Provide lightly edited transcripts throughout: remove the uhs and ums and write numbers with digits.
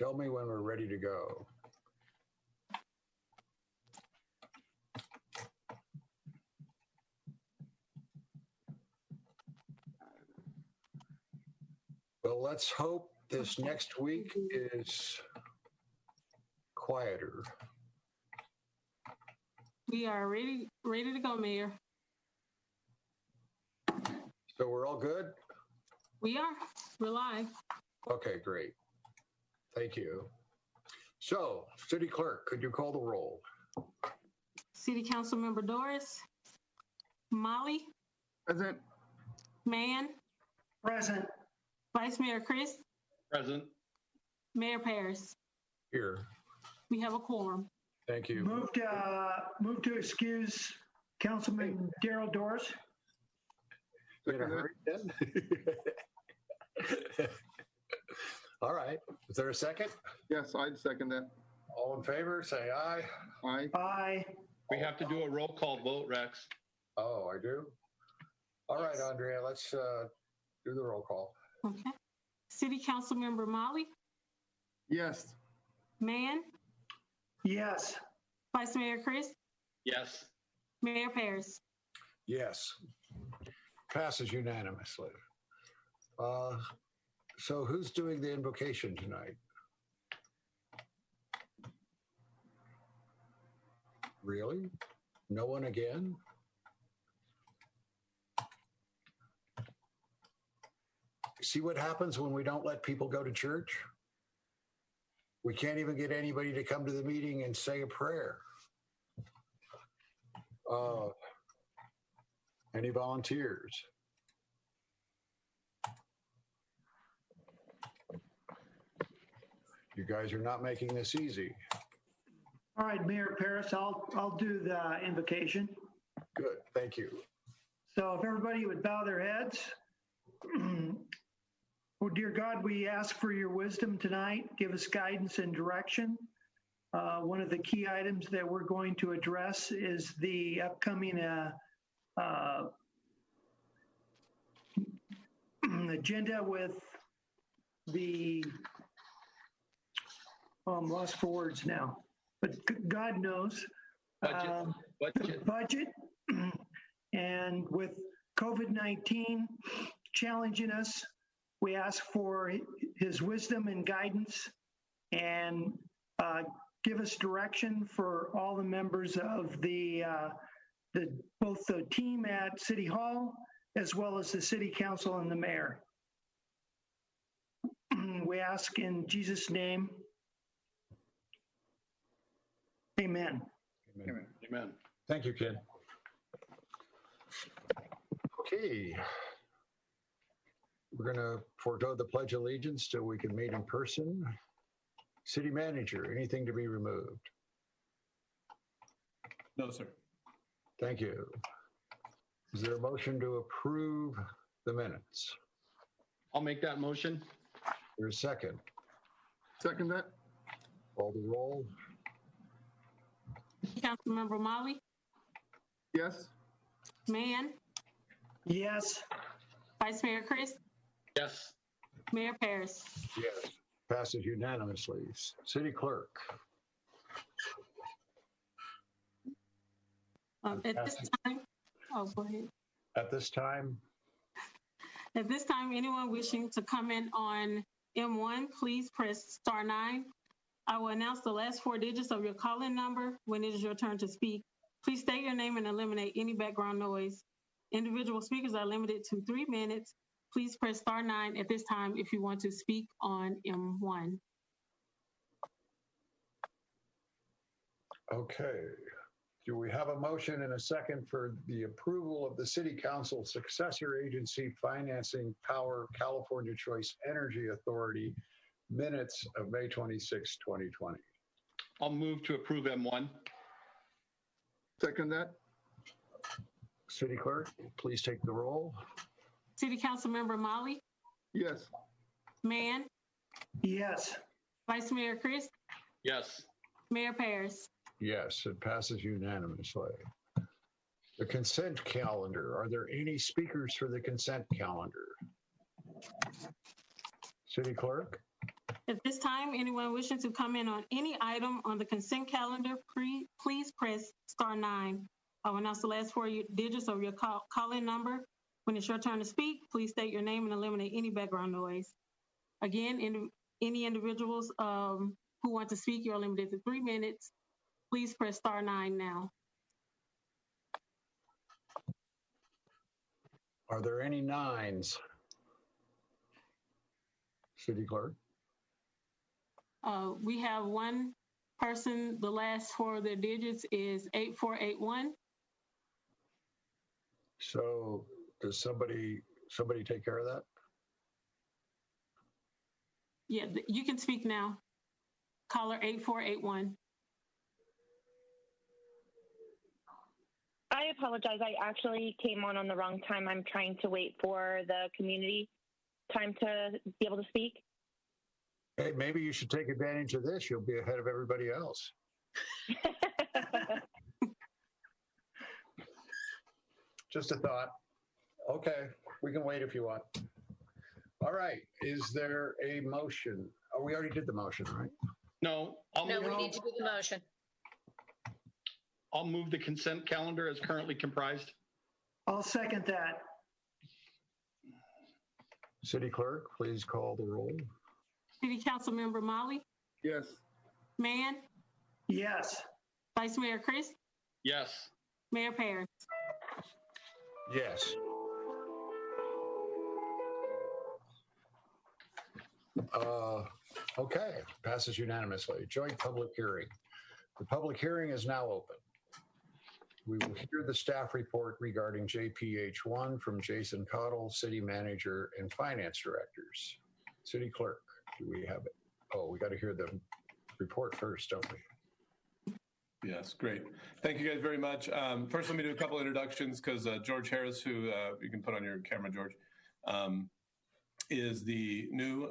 Tell me when we're ready to go. Well, let's hope this next week is quieter. We are ready to go, Mayor. So we're all good? We are. We're live. Okay, great. Thank you. So, City Clerk, could you call the roll? City Council Member Doris. Molly. Present. Mann. Present. Vice Mayor Chris. Present. Mayor Paris. Here. We have a quorum. Thank you. Move to excuse Councilman Daryl Doris. In a hurry, then? All right. Is there a second? Yes, I'd second that. All in favor, say aye. Aye. Aye. We have to do a roll call vote, Rex. Oh, I do? All right, Andrea, let's do the roll call. Okay. City Council Member Molly. Yes. Mann. Yes. Vice Mayor Chris. Yes. Mayor Paris. Yes. Passes unanimously. So who's doing the invocation tonight? Really? No one again? See what happens when we don't let people go to church? We can't even get anybody to come to the meeting and say a prayer. Any volunteers? You guys are not making this easy. All right, Mayor Paris, I'll do the invocation. Good, thank you. So if everybody would bow their heads. Oh, dear God, we ask for your wisdom tonight. Give us guidance and direction. One of the key items that we're going to address is the upcoming agenda with the, I'm lost for words now, but God knows. Budget. And with COVID-19 challenging us, we ask for his wisdom and guidance and give us direction for all the members of both the team at City Hall as well as the City Council and the Mayor. We ask in Jesus' name. Amen. Amen. Amen. Thank you, Ken. Okay. We're going to forego the Pledge of Allegiance so we can meet in person. City Manager, anything to be removed? No, sir. Thank you. Is there a motion to approve the minutes? I'll make that motion. There's a second. Second that. Call the roll. Councilmember Molly. Yes. Mann. Yes. Vice Mayor Chris. Yes. Mayor Paris. Yes. Passes unanimously. City Clerk. At this time, oh, go ahead. At this time, anyone wishing to comment on M1, please press *9. I will announce the last 4 digits of your call-in number when it is your turn to speak. Please state your name and eliminate any background noise. Individual speakers are limited to 3 minutes. Please press *9 at this time if you want to speak on M1. okay. Do we have a motion and a second for the approval of the City Council Successor Agency Financing Power California Choice Energy Authority minutes of May 26, 2020? I'll move to approve M1. Second that. City Clerk, please take the roll. City Council Member Molly. Yes. Mann. Yes. Vice Mayor Chris. Yes. Mayor Paris. Yes, it passes unanimously. The consent calendar. Are there any speakers for the consent calendar? City Clerk? At this time, anyone wishing to comment on any item on the consent calendar, please press *9. I will announce the last 4 digits of your call-in number. When it's your turn to speak, please state your name and eliminate any background noise. Again, any individuals who want to speak, you're limited to 3 minutes. Please press *9 now. Are there any nines? City Clerk? We have one person, the last 4 of their digits is 8481. So does somebody take care of that? Yeah, you can speak now. Caller 8481. I apologize. I actually came on the wrong time. I'm trying to wait for the community time to be able to speak. Hey, maybe you should take advantage of this. You'll be ahead of everybody else. Just a thought. Okay, we can wait if you want. All right, is there a motion? Oh, we already did the motion, right? No, No, we need to do the motion. I'll move the consent calendar as currently comprised. I'll second that. City Clerk, please call the roll. City Council Member Molly, Yes. Mann, Yes. Vice Mayor Chris, Yes. Mayor Parrish. Yes. Okay, passes unanimously. Joint public hearing. The public hearing is now open. We will hear the staff report regarding JPH1 from Jason Cottle, City Manager and Finance Directors. City Clerk, do we have it? Oh, we got to hear the report first, don't we? Yes, great. Thank you guys very much. First, let me do a couple introductions because George Harris, who you can put on your camera, George, is the new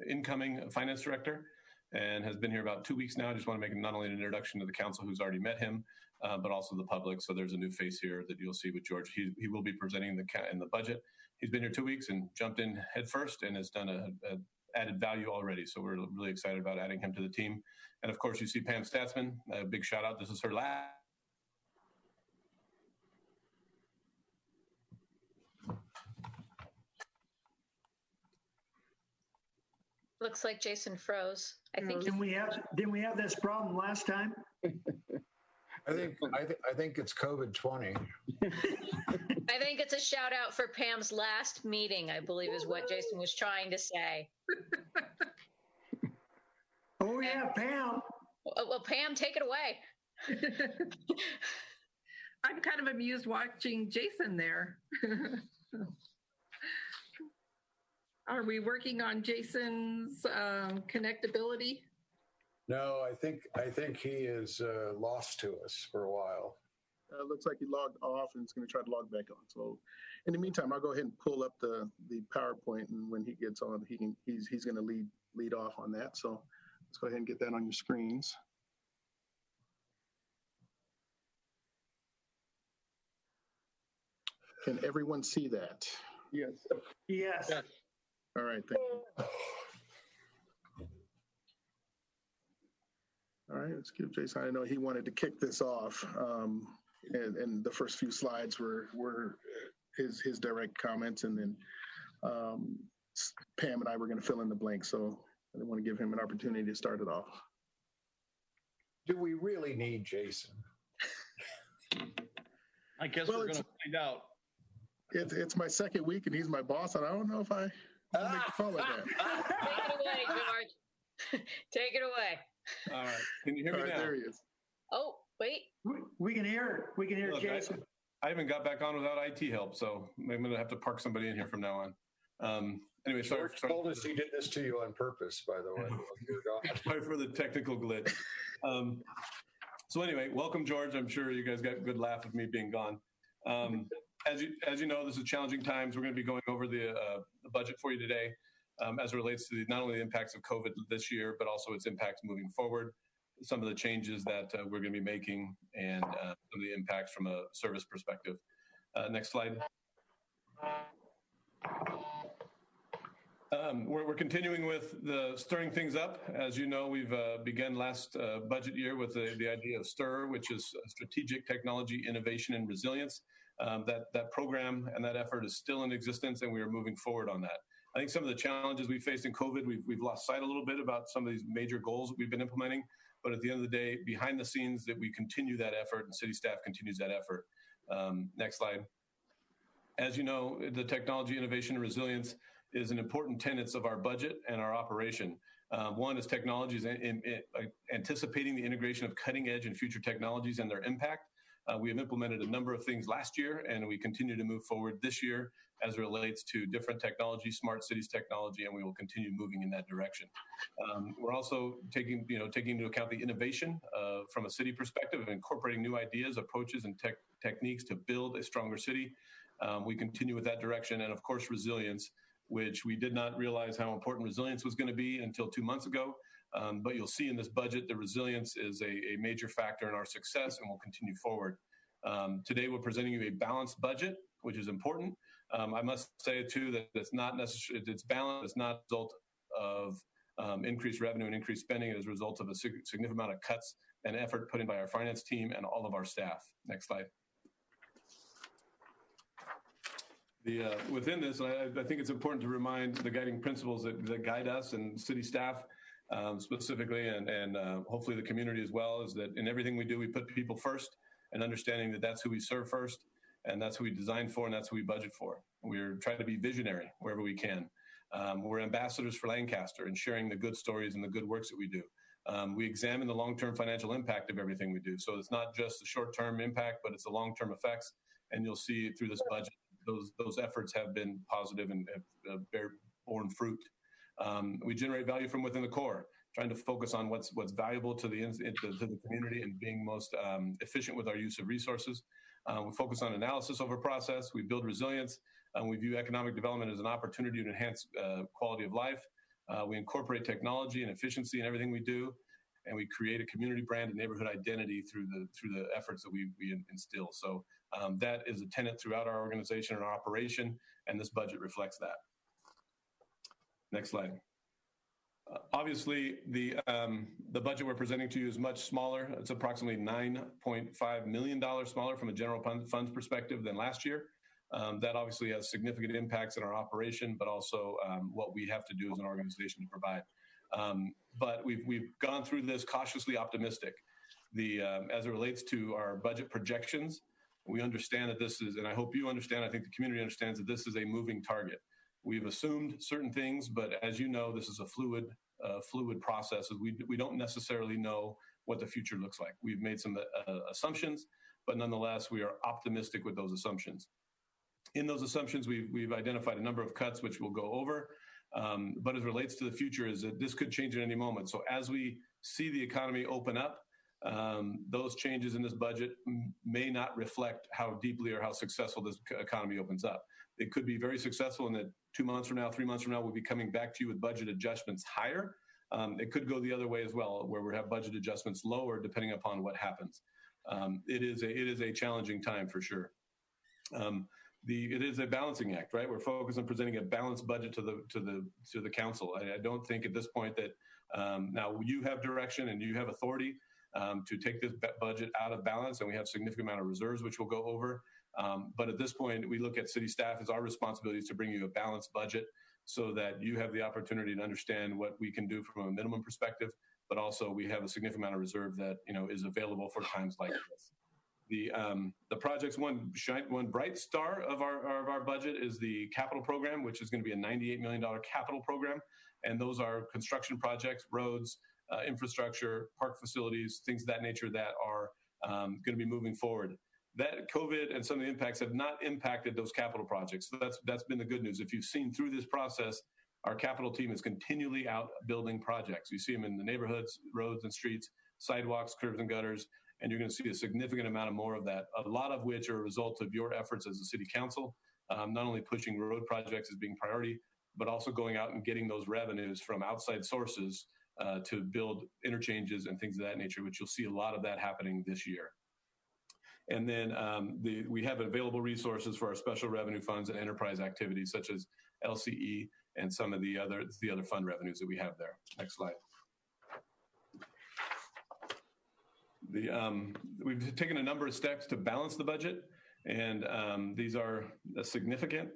incoming finance director and has been here about 2 weeks now. I just want to make not only an introduction to the council who's already met him, but also the public. So there's a new face here that you'll see with George. He will be presenting in the budget. He's been here 2 weeks and jumped in head first and has done a added value already. So we're really excited about adding him to the team. And of course, you see Pam Statsman, a big shout out. This is her last. Looks like Jason froze. I think Didn't we have this problem last time? I think it's COVID-20. I think it's a shout out for Pam's last meeting, I believe is what Jason was trying to say. Oh yeah, Pam. Well, Pam, take it away. I'm kind of amused watching Jason there. Are we working on Jason's connectability? No, I think he is lost to us for a while. Looks like he logged off and is going to try to log back on. So in the meantime, I'll go ahead and pull up the PowerPoint, and when he gets on, he's going to lead off on that. So let's go ahead and get that on your screens. Can everyone see that? Yes. Yes. All right, thank you. All right, let's give Jason. I know he wanted to kick this off, and the first few slides were his direct comments, and then Pam and I were going to fill in the blanks. So I didn't want to give him an opportunity to start it off. Do we really need Jason? I guess we're going to find out. It's my second week, and he's my boss, and I don't know if I can make a call like that. Take it away, George. Take it away. All right. Can you hear me now? There he is. Oh, wait. We can hear. We can hear Jason. I haven't got back on without IT help, so I'm going to have to park somebody in here from now on. Anyway, sorry. George told us he did this to you on purpose, by the way. Sorry for the technical glitch. So anyway, welcome, George. I'm sure you guys got a good laugh of me being gone. As you know, this is challenging times. We're going to be going over the budget for you today as it relates to not only the impacts of COVID this year, but also its impacts moving forward, some of the changes that we're going to be making, and some of the impacts from a service perspective. Next slide. We're continuing with the stirring things up. As you know, we've begun last budget year with the idea of STIR, which is Strategic Technology Innovation and Resilience. That program and that effort is still in existence, and we are moving forward on that. I think some of the challenges we faced in COVID, we've lost sight a little bit about some of these major goals that we've been implementing. But at the end of the day, behind the scenes, that we continue that effort, and city staff continues that effort. Next slide. As you know, the technology innovation and resilience is an important tenets of our budget and our operation. One is technologies, anticipating the integration of cutting edge and future technologies and their impact. We have implemented a number of things last year, and we continue to move forward this year as it relates to different technology, smart cities technology, and we will continue moving in that direction. We're also taking into account the innovation from a city perspective of incorporating new ideas, approaches, and techniques to build a stronger city. We continue with that direction, and of course, resilience, which we did not realize how important resilience was going to be until 2 months ago. But you'll see in this budget, the resilience is a major factor in our success, and we'll continue forward. Today, we're presenting you a balanced budget, which is important. I must say, too, that it's not necessarily, it's balanced. It's not a result of increased revenue and increased spending. It is a result of a significant amount of cuts and effort put in by our finance team and all of our staff. Next slide. Within this, I think it's important to remind the guiding principles that guide us and city staff specifically, and hopefully the community as well, is that in everything we do, we put people first, and understanding that that's who we serve first, and that's who we design for, and that's who we budget for. We're trying to be visionary wherever we can. We're ambassadors for Lancaster and sharing the good stories and the good works that we do. We examine the long-term financial impact of everything we do. So it's not just the short-term impact, but it's the long-term effects. And you'll see through this budget, those efforts have been positive and have borne fruit. We generate value from within the core, trying to focus on what's valuable to the community and being most efficient with our use of resources. We focus on analysis over process. We build resilience. We view economic development as an opportunity to enhance quality of life. We incorporate technology and efficiency in everything we do, and we create a community brand and neighborhood identity through the efforts that we instill. So that is a tenet throughout our organization and our operation, and this budget reflects that. Next slide. Obviously, the budget we're presenting to you is much smaller. It's approximately $9.5 million smaller from a general funds perspective than last year. That obviously has significant impacts in our operation, but also what we have to do as an organization to provide. But we've gone through this cautiously optimistic. As it relates to our budget projections, we understand that this is, and I hope you understand, I think the community understands that this is a moving target. We've assumed certain things, but as you know, this is a fluid process. We don't necessarily know what the future looks like. We've made some assumptions, but nonetheless, we are optimistic with those assumptions. In those assumptions, we've identified a number of cuts, which we'll go over. But as it relates to the future, is that this could change at any moment. So as we see the economy open up, those changes in this budget may not reflect how deeply or how successful this economy opens up. It could be very successful, and that 2 months from now, 3 months from now, we'll be coming back to you with budget adjustments higher. It could go the other way as well, where we have budget adjustments lower, depending upon what happens. It is a challenging time for sure. It is a balancing act, right? We're focused on presenting a balanced budget to the council. I don't think at this point that now you have direction and you have authority to take this budget out of balance, and we have a significant amount of reserves, which we'll go over. But at this point, we look at city staff as our responsibility to bring you a balanced budget so that you have the opportunity to understand what we can do from a minimum perspective, but also we have a significant amount of reserve that is available for times like this. The project's one bright star of our budget is the capital program, which is going to be a $98 million capital program. And those are construction projects, roads, infrastructure, park facilities, things of that nature that are going to be moving forward. That COVID and some of the impacts have not impacted those capital projects. So that's been the good news. If you've seen through this process, our capital team is continually out building projects. You see them in the neighborhoods, roads and streets, sidewalks, curbs and gutters, and you're going to see a significant amount of more of that, a lot of which are a result of your efforts as a city council, not only pushing road projects as being priority, but also going out and getting those revenues from outside sources to build interchanges and things of that nature, which you'll see a lot of that happening this year. And then we have available resources for our special revenue funds and enterprise activities such as LCE and some of the other fund revenues that we have there. Next slide. We've taken a number of steps to balance the budget, and these are significant.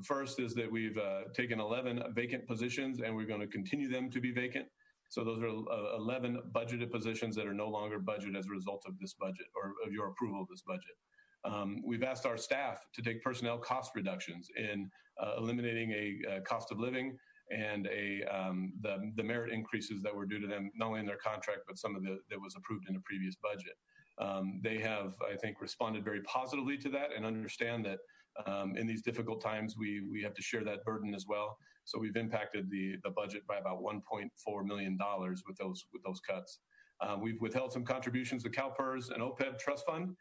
First is that we've taken 11 vacant positions, and we're going to continue them to be vacant. So those are 11 budgeted positions that are no longer budgeted as a result of this budget or of your approval of this budget. We've asked our staff to take personnel cost reductions in eliminating a cost of living and the merit increases that were due to them, not only in their contract, but some of that was approved in the previous budget. They have, I think, responded very positively to that and understand that in these difficult times, we have to share that burden as well. So we've impacted the budget by about $1.4 million with those cuts. We've withheld some contributions to CalPERS and OPEB trust fund,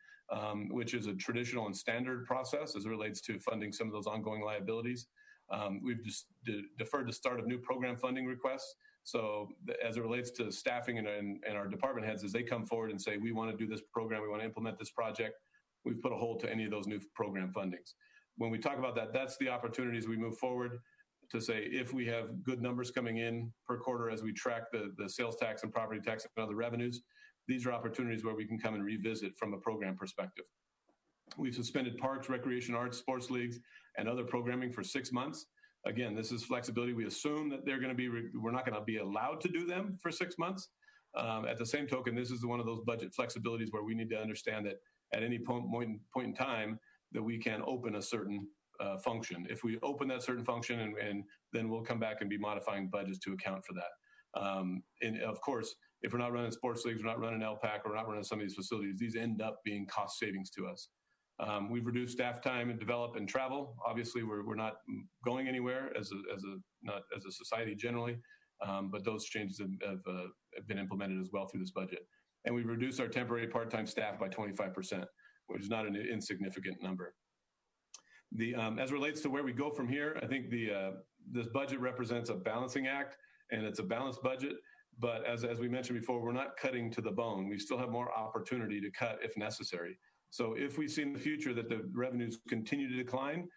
which is a traditional and standard process as it relates to funding some of those ongoing liabilities. We've just deferred the start of new program funding requests. So as it relates to staffing and our department heads, as they come forward and say, we want to do this program, we want to implement this project, we've put a hold to any of those new program fundings. When we talk about that, that's the opportunities we move forward to say, if we have good numbers coming in per quarter as we track the sales tax and property tax and other revenues, these are opportunities where we can come and revisit from a program perspective. We've suspended parks, recreation, arts, sports leagues, and other programming for 6 months. Again, this is flexibility. We assume that we're not going to be allowed to do them for 6 months. At the same token, this is one of those budget flexibilities where we need to understand that at any point in time that we can open a certain function. If we open that certain function, and then we'll come back and be modifying budgets to account for that. And of course, if we're not running sports leagues, we're not running LPAC, or we're not running some of these facilities, these end up being cost savings to us. We've reduced staff time and develop and travel. Obviously, we're not going anywhere as a society generally, but those changes have been implemented as well through this budget. And we've reduced our temporary part-time staff by 25%, which is not an insignificant number. As it relates to where we go from here, I think this budget represents a balancing act, and it's a balanced budget. But as we mentioned before, we're not cutting to the bone. We still have more opportunity to cut if necessary. So if we see in the future that the revenues continue to decline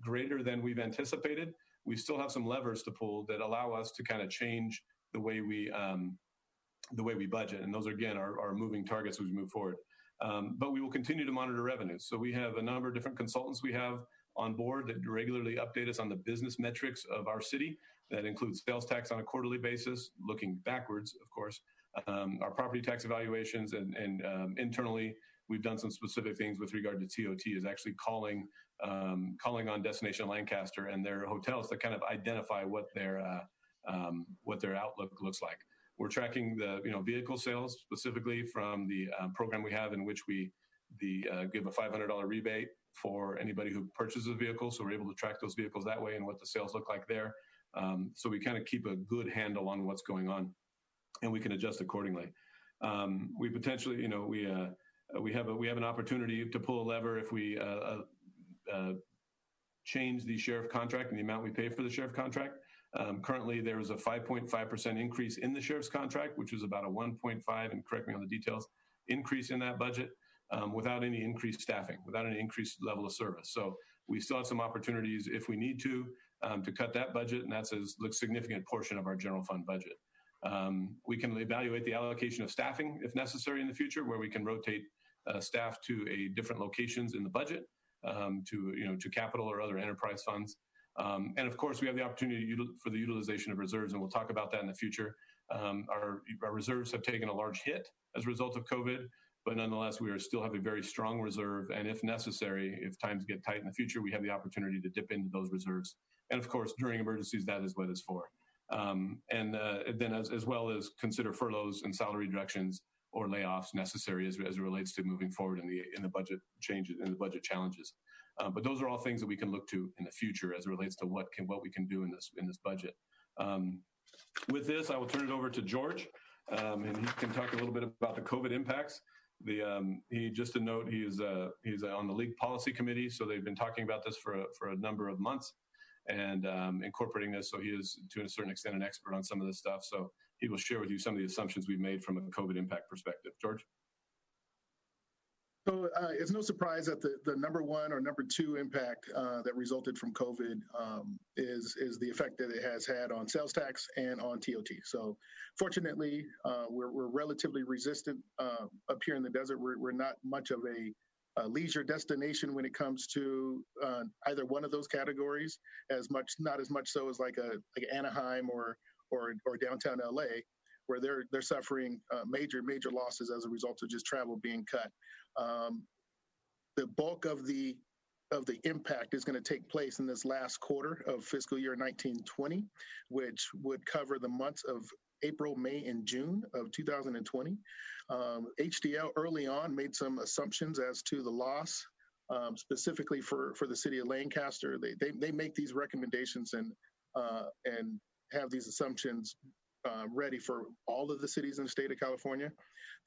greater than we've anticipated, we still have some levers to pull that allow us to kind of change the way we budget. And those, again, are moving targets as we move forward. But we will continue to monitor revenues. So we have a number of different consultants we have on board that regularly update us on the business metrics of our city. That includes sales tax on a quarterly basis, looking backwards, of course, our property tax evaluations, and internally, we've done some specific things with regard to TOT, is actually calling on Destination Lancaster and their hotels to kind of identify what their outlook looks like. We're tracking the vehicle sales specifically from the program we have, in which we give a $500 rebate for anybody who purchases a vehicle. So we're able to track those vehicles that way and what the sales look like there. So we kind of keep a good handle on what's going on, and we can adjust accordingly. We potentially, we have an opportunity to pull a lever if we change the sheriff contract and the amount we pay for the sheriff contract. Currently, there was a 5.5% increase in the sheriff's contract, which was about a 1.5, and correct me on the details, increase in that budget without any increased staffing, without any increased level of service. So we still have some opportunities if we need to cut that budget, and that's a significant portion of our general fund budget. We can evaluate the allocation of staffing if necessary in the future, where we can rotate staff to different locations in the budget, to capital or other enterprise funds. And of course, we have the opportunity for the utilization of reserves, and we'll talk about that in the future. Our reserves have taken a large hit as a result of COVID, but nonetheless, we still have a very strong reserve. And if necessary, if times get tight in the future, we have the opportunity to dip into those reserves. And of course, during emergencies, that is what it's for. And then as well as consider furloughs and salary reductions or layoffs necessary as it relates to moving forward in the budget changes, in the budget challenges. But those are all things that we can look to in the future as it relates to what we can do in this budget. With this, I will turn it over to George, and he can talk a little bit about the COVID impacts. Just to note, he's on the league policy committee, so they've been talking about this for a number of months and incorporating this. So he is, to a certain extent, an expert on some of this stuff. So he will share with you some of the assumptions we've made from a COVID impact perspective. George? So it's no surprise that the number one or number two impact that resulted from COVID is the effect that it has had on sales tax and on TOT. So fortunately, we're relatively resistant up here in the desert. We're not much of a leisure destination when it comes to either one of those categories, not as much so as like Anaheim or downtown LA, where they're suffering major losses as a result of just travel being cut. The bulk of the impact is going to take place in this last quarter of fiscal year 1920, which would cover the months of April, May, and June of 2020. HDL early on made some assumptions as to the loss, specifically for the city of Lancaster. They make these recommendations and have these assumptions ready for all of the cities in the state of California.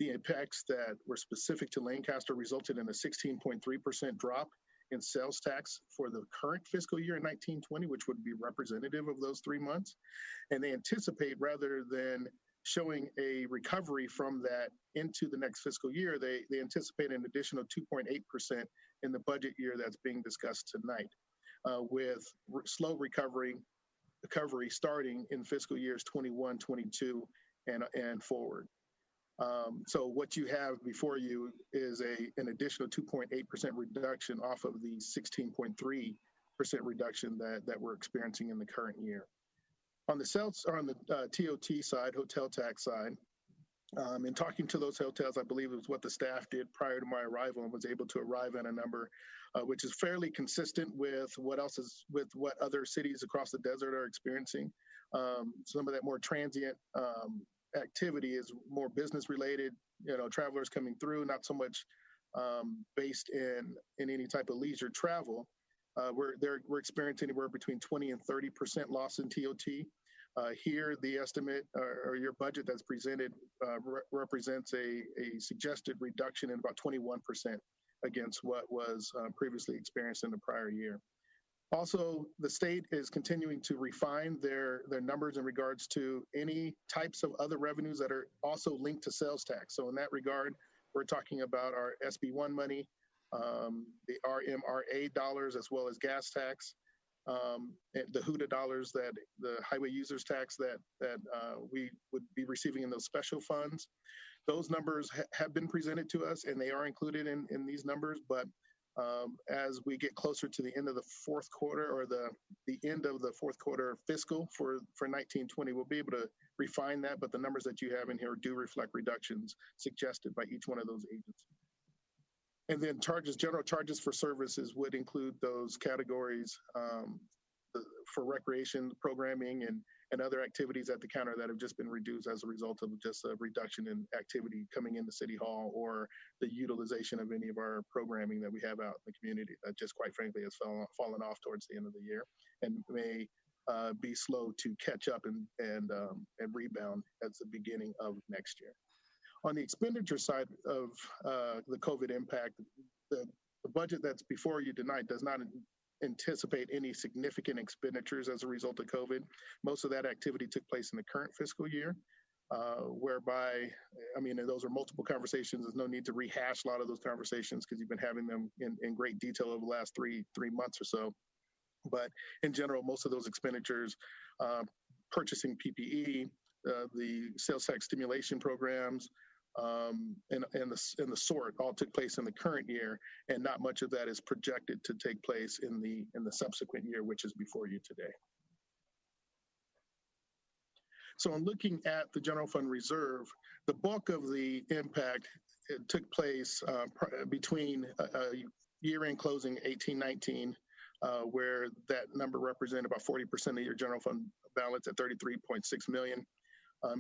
The impacts that were specific to Lancaster resulted in a 16.3% drop in sales tax for the current fiscal year in 1920, which would be representative of those 3 months. And they anticipate, rather than showing a recovery from that into the next fiscal year, they anticipate an additional 2.8% in the budget year that's being discussed tonight, with slow recovery starting in fiscal years 21, 22, and forward. So what you have before you is an additional 2.8% reduction off of the 16.3% reduction that we're experiencing in the current year. On the TOT side, hotel tax side, in talking to those hotels, I believe it was what the staff did prior to my arrival and was able to arrive at a number which is fairly consistent with what other cities across the desert are experiencing. Some of that more transient activity is more business related, travelers coming through, not so much based in any type of leisure travel. We're experiencing anywhere between 20 and 30% loss in TOT. Here, the estimate or your budget that's presented represents a suggested reduction in about 21% against what was previously experienced in the prior year. Also, the state is continuing to refine their numbers in regards to any types of other revenues that are also linked to sales tax. So in that regard, we're talking about our SB1 money, the RMRA dollars, as well as gas tax, the HUDA dollars, that the highway users tax that we would be receiving in those special funds. Those numbers have been presented to us, and they are included in these numbers. But as we get closer to the end of the fourth quarter, or the end of the fourth quarter fiscal for 1920, we'll be able to refine that. But the numbers that you have in here do reflect reductions suggested by each one of those agencies. And then general charges for services would include those categories for recreation programming and other activities at the counter that have just been reduced as a result of just a reduction in activity coming into City Hall, or the utilization of any of our programming that we have out in the community that just quite frankly has fallen off towards the end of the year and may be slow to catch up and rebound at the beginning of next year. On the expenditure side of the COVID impact, the budget that's before you tonight does not anticipate any significant expenditures as a result of COVID. Most of that activity took place in the current fiscal year, whereby, those are multiple conversations. There's no need to rehash a lot of those conversations because you've been having them in great detail over the last three months or so. But in general, most of those expenditures, purchasing PPE, the sales tax stimulation programs, and the sort all took place in the current year, and not much of that is projected to take place in the subsequent year, which is before you today. So in looking at the general fund reserve, the bulk of the impact took place between year-end closing 18-19, where that number represented about 40% of your general fund balance at $33.6 million.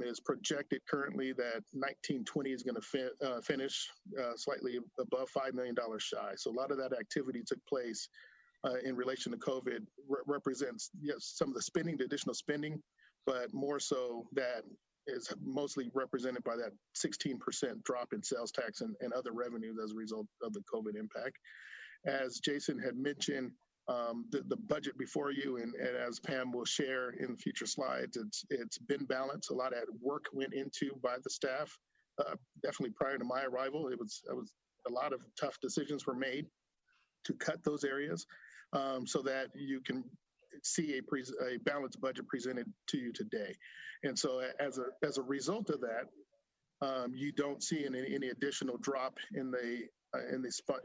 It is projected currently that 1920 is going to finish slightly above $5 million shy. So a lot of that activity took place in relation to COVID, represents some of the spending, the additional spending, but more so that is mostly represented by that 16% drop in sales tax and other revenues as a result of the COVID impact. As Jason had mentioned, the budget before you, and as Pam will share in future slides, it's been balanced. A lot of work went into by the staff. Definitely prior to my arrival, I was a lot of tough decisions were made to cut those areas so that you can see a balanced budget presented to you today. And so as a result of that, you don't see any additional drop in the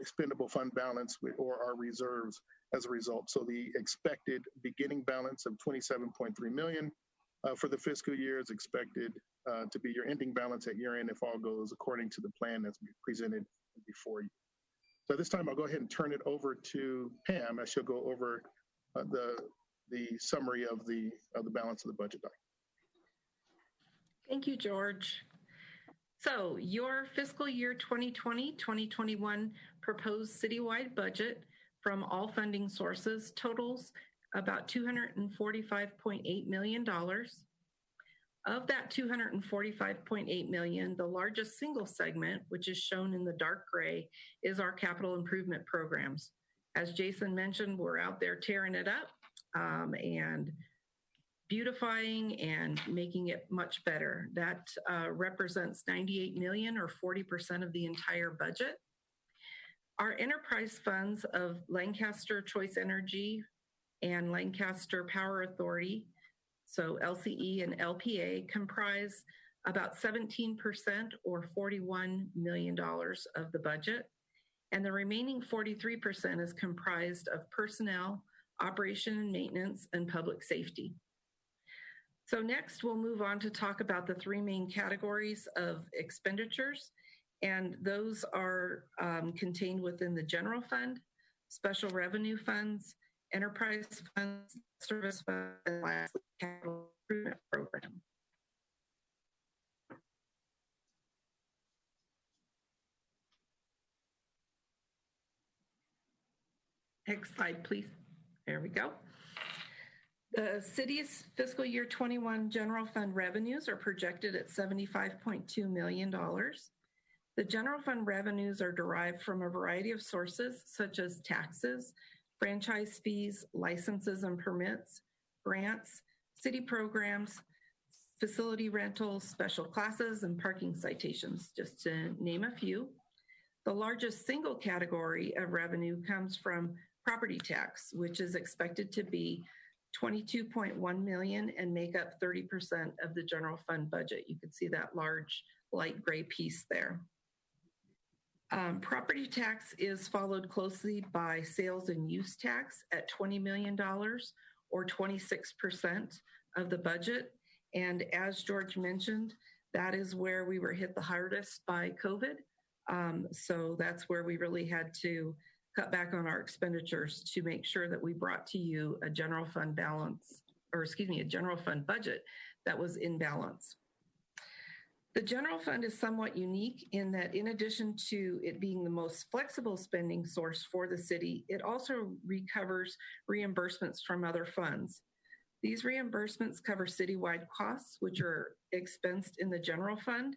expendable fund balance or our reserves as a result. So the expected beginning balance of 27.3 million for the fiscal year is expected to be your ending balance at year end if all goes according to the plan that's presented before you. So at this time, I'll go ahead and turn it over to Pam as she'll go over the summary of the balance of the budget document. Thank you, George. So your fiscal year 2020-2021 proposed citywide budget from all funding sources totals about $245.8 million. Of that $245.8 million, the largest single segment, which is shown in the dark gray, is our capital improvement programs. As Jason mentioned, we're out there tearing it up and beautifying and making it much better. That represents $98 million or 40% of the entire budget. Our enterprise funds of Lancaster Choice Energy and Lancaster Power Authority, so LCE and LPA, comprise about 17% or $41 million of the budget. And the remaining 43% is comprised of personnel, operation and maintenance, and public safety. So next, we'll move on to talk about the three main categories of expenditures. And those are contained within the general fund, special revenue funds, enterprise funds, service funds, and lastly, capital improvement program. Next slide, please. There we go. The city's fiscal year 21 general fund revenues are projected at $75.2 million. The general fund revenues are derived from a variety of sources, such as taxes, franchise fees, licenses and permits, grants, city programs, facility rentals, special classes, and parking citations, just to name a few. The largest single category of revenue comes from property tax, which is expected to be $22.1 million and make up 30% of the general fund budget. You can see that large light gray piece there. Property tax is followed closely by sales and use tax at $20 million or 26% of the budget. And as George mentioned, that is where we were hit the hardest by COVID. So that's where we really had to cut back on our expenditures to make sure that we brought to you a general fund balance, or excuse me, a general fund budget that was in balance. The general fund is somewhat unique in that in addition to it being the most flexible spending source for the city, it also recovers reimbursements from other funds. These reimbursements cover citywide costs, which are expensed in the general fund.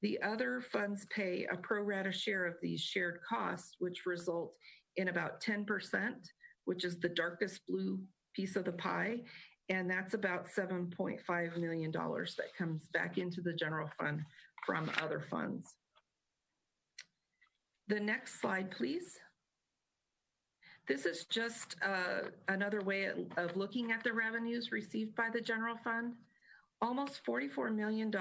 The other funds pay a pro rata share of these shared costs, which result in about 10%, which is the darkest blue piece of the pie. And that's about $7.5 million that comes back into the general fund from other funds. The next slide, please. This is just another way of looking at the revenues received by the general fund. Almost $44 million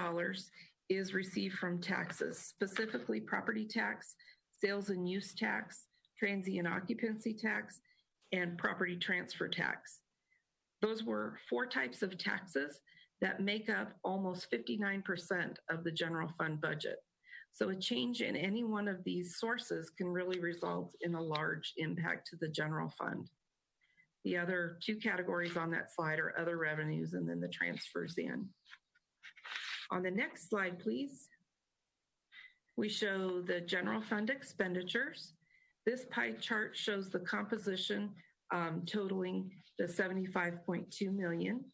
is received from taxes, specifically property tax, sales and use tax, transient occupancy tax, and property transfer tax. Those were 4 types of taxes that make up almost 59% of the general fund budget. So a change in any one of these sources can really result in a large impact to the general fund. The other 2 categories on that slide are other revenues and then the transfers in. On the next slide, please, we show the general fund expenditures. This pie chart shows the composition totaling the $75.2 million.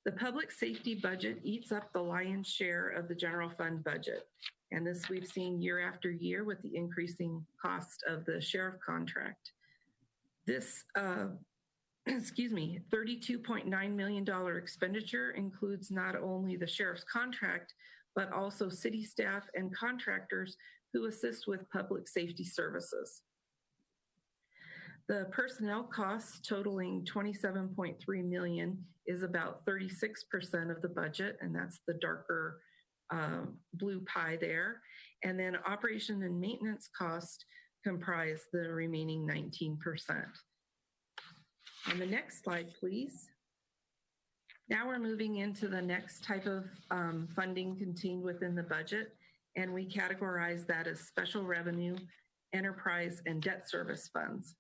The public safety budget eats up the lion's share of the general fund budget. And this we've seen year after year with the increasing cost of the sheriff contract. This, $32.9 million expenditure includes not only the sheriff's contract, but also city staff and contractors who assist with public safety services. The personnel costs totaling $27.3 million is about 36% of the budget, and that's the darker blue pie there. And then operation and maintenance costs comprise the remaining 19%. On the next slide, please. Now we're moving into the next type of funding contained within the budget, and we categorize that as special revenue, enterprise, and debt service funds.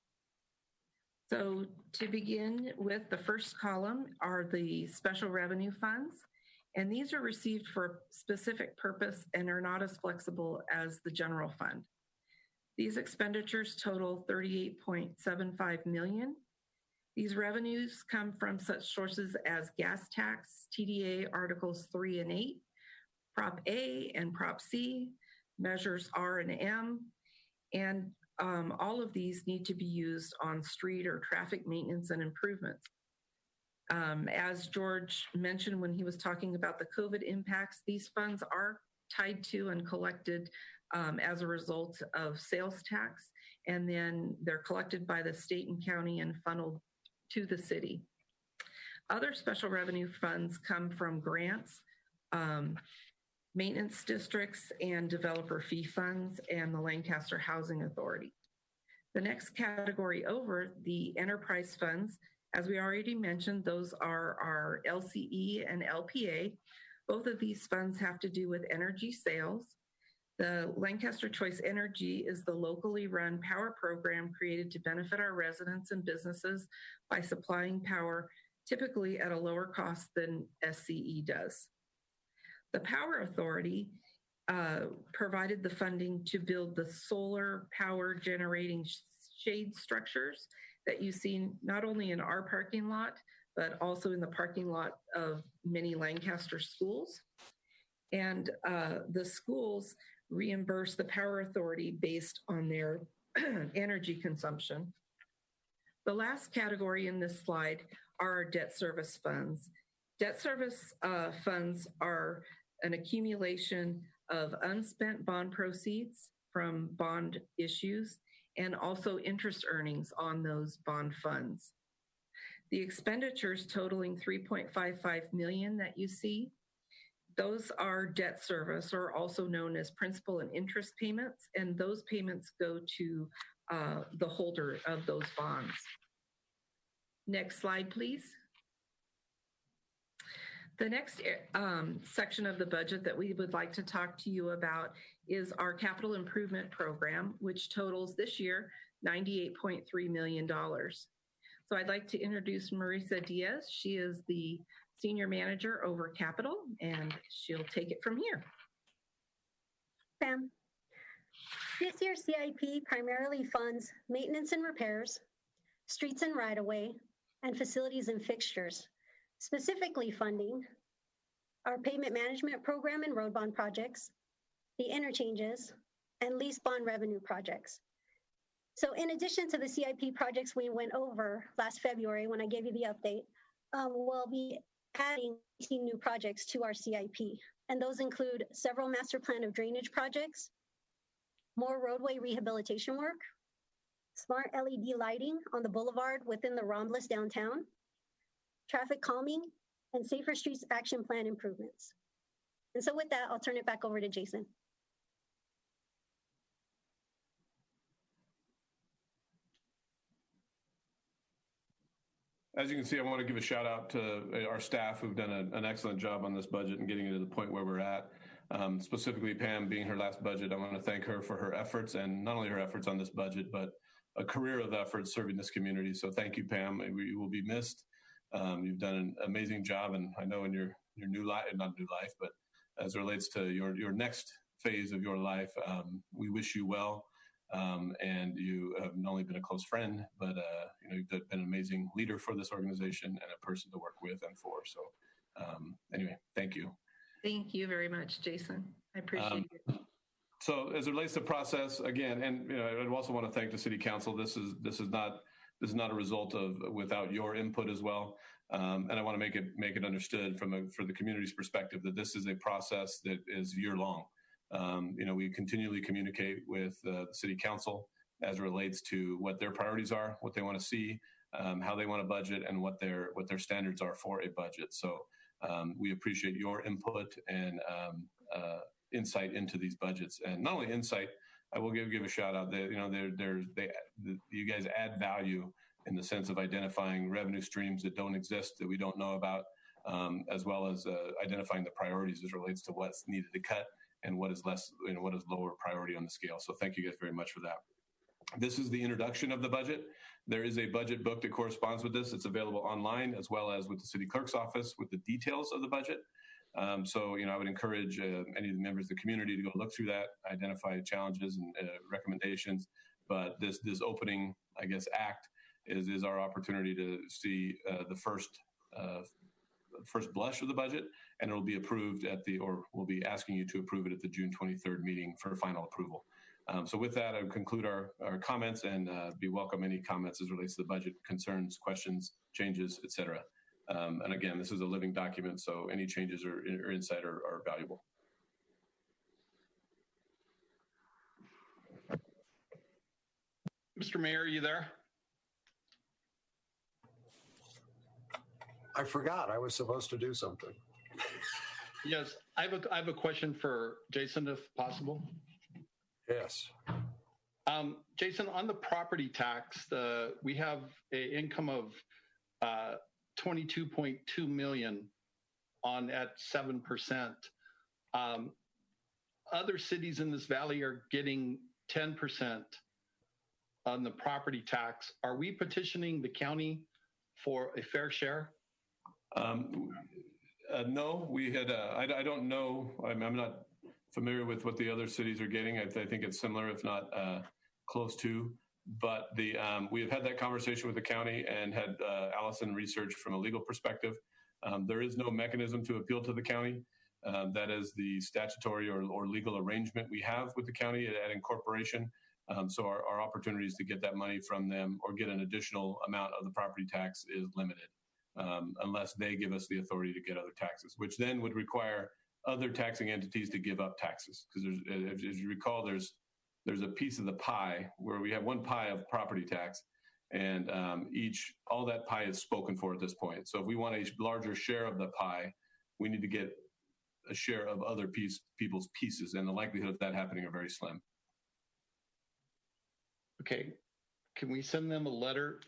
So to begin with, the first column are the special revenue funds, and these are received for a specific purpose and are not as flexible as the general fund. These expenditures total $38.75 million. These revenues come from such sources as gas tax, TDA Articles 3 and 8, Prop A and Prop C, Measures R and M, and all of these need to be used on street or traffic maintenance and improvements. As George mentioned when he was talking about the COVID impacts, these funds are tied to and collected as a result of sales tax, and then they're collected by the state and county and funneled to the city. Other special revenue funds come from grants, maintenance districts, and developer fee funds, and the Lancaster Housing Authority. The next category over, the enterprise funds, as we already mentioned, those are our LCE and LPA. Both of these funds have to do with energy sales. The Lancaster Choice Energy is the locally run power program created to benefit our residents and businesses by supplying power typically at a lower cost than SCE does. The Power Authority provided the funding to build the solar power generating shade structures that you see not only in our parking lot, but also in the parking lot of many Lancaster schools. And the schools reimburse the Power Authority based on their energy consumption. The last category in this slide are our debt service funds. Debt service funds are an accumulation of unspent bond proceeds from bond issues and also interest earnings on those bond funds. The expenditures totaling $3.55 million that you see, those are debt service, or also known as principal and interest payments, and those payments go to the holder of those bonds. Next slide, please. The next section of the budget that we would like to talk to you about is our capital improvement program, which totals this year $98.3 million. So I'd like to introduce Marisa Diaz. She is the Senior Manager over Capital, and she'll take it from here. Pam, this year's CIP primarily funds maintenance and repairs, streets and right-of-way, and facilities and fixtures. Specifically funding our pavement management program and road bond projects, the interchanges, and lease bond revenue projects. So in addition to the CIP projects we went over last February when I gave you the update, we'll be adding 18 new projects to our CIP. And those include several master plan of drainage projects, more roadway rehabilitation work, smart LED lighting on the boulevard within the Romulus downtown, traffic calming, and safer streets action plan improvements. And so with that, I'll turn it back over to Jason. As you can see, I want to give a shout out to our staff who've done an excellent job on this budget and getting it to the point where we're at. Specifically, Pam being her last budget, I want to thank her for her efforts, and not only her efforts on this budget, but a career of efforts serving this community. So thank you, Pam. You will be missed. You've done an amazing job, and I know in your new life, not new life, but as it relates to your next phase of your life, we wish you well. And you have not only been a close friend, but you've been an amazing leader for this organization and a person to work with and for. So anyway, thank you. Thank you very much, Jason. I appreciate it. So as it relates to process, again, and I'd also want to thank the City Council. This is not a result of without your input as well. And I want to make it understood for the community's perspective that this is a process that is year long. We continually communicate with the city council as it relates to what their priorities are, what they want to see, how they want to budget, and what their standards are for a budget. So we appreciate your input and insight into these budgets, and not only insight. I will give a shout out that you guys add value in the sense of identifying revenue streams that don't exist, that we don't know about, as well as identifying the priorities as it relates to what's needed to cut and what is less, what is lower priority on the scale. So thank you guys very much for that. This is the introduction of the budget. There is a budget book that corresponds with this. It's available online as well as with the city clerk's office with the details of the budget. So, I would encourage any of the members of the community to go look through that, identify challenges and recommendations. But this opening, I guess, act is our opportunity to see the first blush of the budget, and it'll be approved or we'll be asking you to approve it at the June 23rd meeting for final approval. So with that, I would conclude our comments and be welcome any comments as it relates to the budget, concerns, questions, changes, et cetera. And again, this is a living document, so any changes or insight are valuable. Mr. Mayor, are you there? I forgot I was supposed to do something. Yes, I have a question for Jason, if possible. Yes. Jason, on the property tax, we have an income of 22.2 million at 7%. Other cities in this valley are getting 10% on the property tax. Are we petitioning the county for a fair share? No, we had. I don't know. I'm not familiar with what the other cities are getting. I think it's similar, if not close to. But we have had that conversation with the county and had Allison research from a legal perspective. There is no mechanism to appeal to the county. That is the statutory or legal arrangement we have with the county at incorporation. So our opportunities to get that money from them or get an additional amount of the property tax is limited, unless they give us the authority to get other taxes, which then would require other taxing entities to give up taxes. Because as you recall, there's a piece of the pie where we have one pie of property tax, and all that pie is spoken for at this point. So if we want a larger share of the pie, we need to get a share of other people's pieces, and the likelihood of that happening are very slim. Okay, can we send them a letter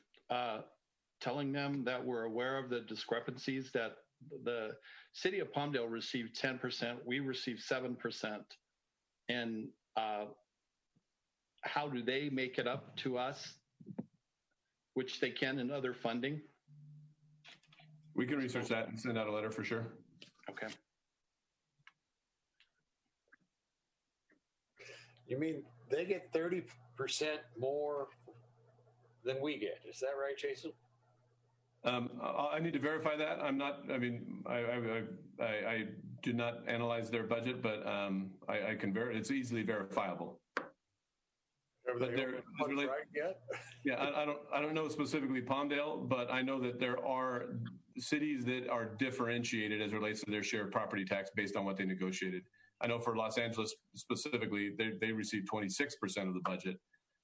telling them that we're aware of the discrepancies, that the city of Palmdale received 10%, we received 7%, and how do they make it up to us, which they can in other funding? We can research that and send out a letter for sure. Okay. You mean they get 30% more than we get? Is that right, Jason? I need to verify that. I'm not. I mean, I do not analyze their budget, but I can it's easily verifiable. But right yet? Yeah, I don't know specifically Palmdale, but I know that there are cities that are differentiated as it relates to their share of property tax based on what they negotiated. I know for Los Angeles specifically, they receive 26% of the budget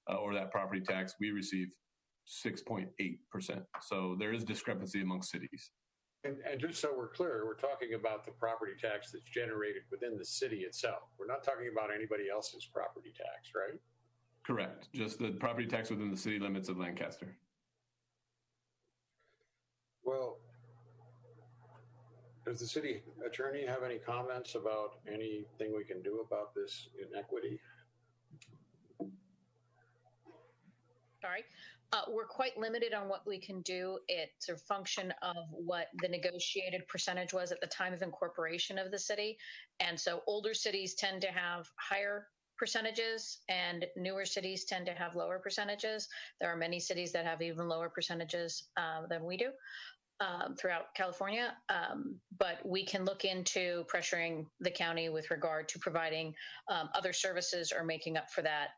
or that property tax. We receive 6.8%. So there is discrepancy among cities. And just so we're clear, we're talking about the property tax that's generated within the city itself. We're not talking about anybody else's property tax, right? Correct. Just the property tax within the city limits of Lancaster. Well, does the city attorney have any comments about anything we can do about this inequity? Sorry. We're quite limited on what we can do. It's a function of what the negotiated percentage was at the time of incorporation of the city. And so older cities tend to have higher percentages and newer cities tend to have lower percentages. There are many cities that have even lower percentages than we do throughout California. But we can look into pressuring the county with regard to providing other services or making up for that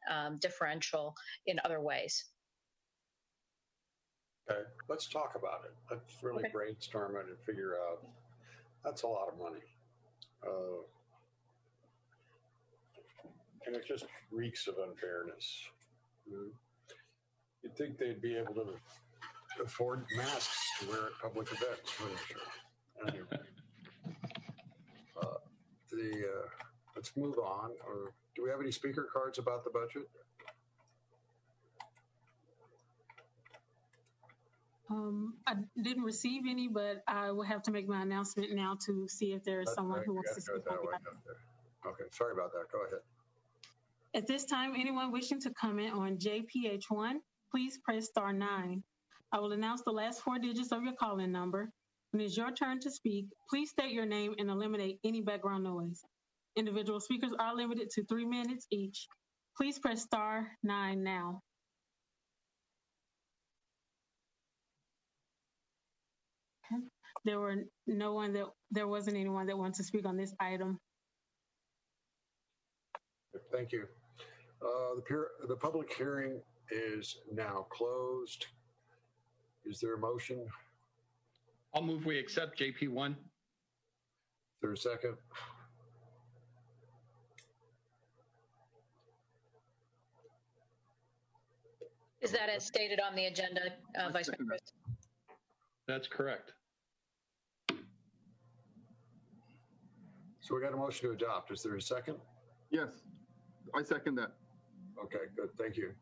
differential in other ways. Okay, let's talk about it. Let's really brainstorm it and figure out. That's a lot of money. and it just reeks of unfairness. You'd think they'd be able to afford masks to wear at public events. Anyway, let's move on. Or do we have any speaker cards about the budget? I didn't receive any, but I will have to make my announcement now to see if there is someone who wants to speak on behalf. Okay, sorry about that. Go ahead. At this time, anyone wishing to comment on JPH1, please press star 9. I will announce the last 4 digits of your call-in number. When it's your turn to speak, please state your name and eliminate any background noise. Individual speakers are limited to 3 minutes each. Please press star 9 now. Okay. There wasn't anyone that wanted to speak on this item. Thank you. The public hearing is now closed. Is there a motion? I'll move we accept JP1. Is there a second? Is that as stated on the agenda, Vice Mayor Chris? That's correct. So we got a motion to adopt. Is there a second? Yes, I second that. Okay, good. Thank you.